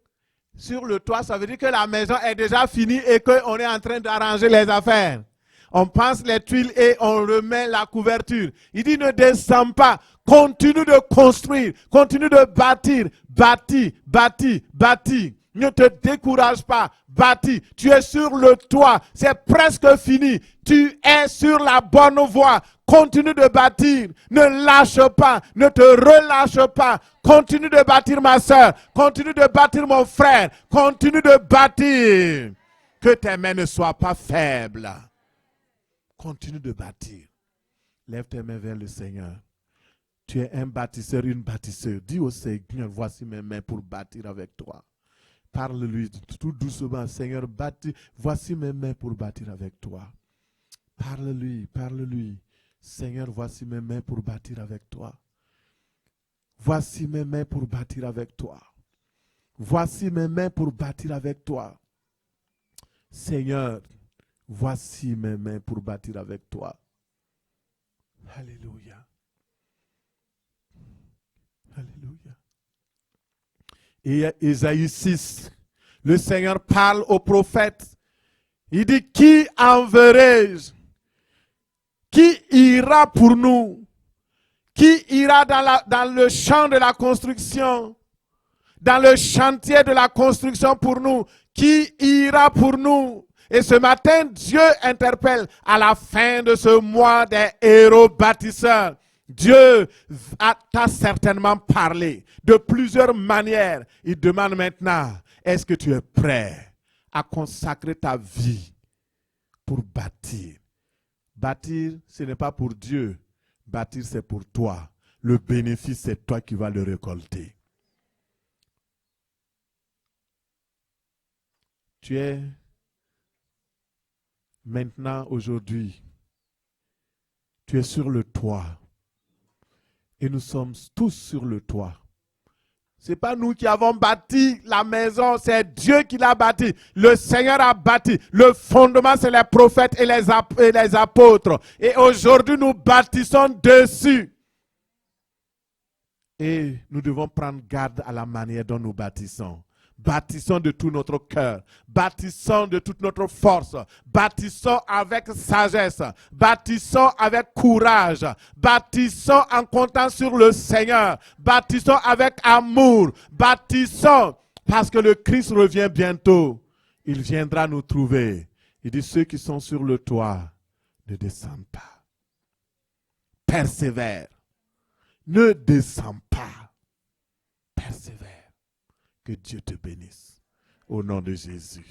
sur le toit, ça veut dire que la maison est déjà finie et qu'on est en train d'arranger les affaires. On passe les tuiles et on remet la couverture. Il dit ne descends pas. Continue de construire. Continue de bâtir. Bâtis, bâtis, bâtis. Ne te décourage pas. Bâtis. Tu es sur le toit. C'est presque fini. Tu es sur la bonne voie. Continue de bâtir. Ne lâche pas. Ne te relâche pas. Continue de bâtir ma soeur. Continue de bâtir mon frère. Continue de bâtir. Que tes mains ne soient pas faibles. Continue de bâtir. Lève tes mains vers le Seigneur. Tu es un bâtisseur, une bâtisseuse. Dis au Seigneur, voici mes mains pour bâtir avec toi. Parle-lui tout doucement. Seigneur, bâtis. Voici mes mains pour bâtir avec toi. Parle-lui, parle-lui. Seigneur, voici mes mains pour bâtir avec toi. Voici mes mains pour bâtir avec toi. Voici mes mains pour bâtir avec toi. Seigneur, voici mes mains pour bâtir avec toi. Alléluia. Alléluia. Et Ésaïe 6, le Seigneur parle au prophète. Il dit, qui enverrai-je? Qui ira pour nous? Qui ira dans le champ de la construction? Dans le chantier de la construction pour nous? Qui ira pour nous? Et ce matin, Dieu interpelle à la fin de ce mois des héros bâtisseurs. Dieu t'a certainement parlé de plusieurs manières. Il demande maintenant, est-ce que tu es prêt à consacrer ta vie pour bâtir? Bâtir, ce n'est pas pour Dieu. Bâtir, c'est pour toi. Le bénéfice, c'est toi qui vas le récolter. Tu es maintenant, aujourd'hui, tu es sur le toit. Et nous sommes tous sur le toit. Ce n'est pas nous qui avons bâti la maison, c'est Dieu qui l'a bâti. Le Seigneur a bâti. Le fondement, c'est les prophètes et les apôtres. Et aujourd'hui, nous bâtissons dessus. Et nous devons prendre garde à la manière dont nous bâtissons. Bâtissons de tout notre cœur, bâtissons de toute notre force, bâtissons avec sagesse, bâtissons avec courage, bâtissons en comptant sur le Seigneur, bâtissons avec amour, bâtissons parce que le Christ revient bientôt. Il viendra nous trouver. Il dit, ceux qui sont sur le toit, ne descendent pas. Persévère. Ne descends pas. Persévère. Que Dieu te bénisse. Au nom de Jésus.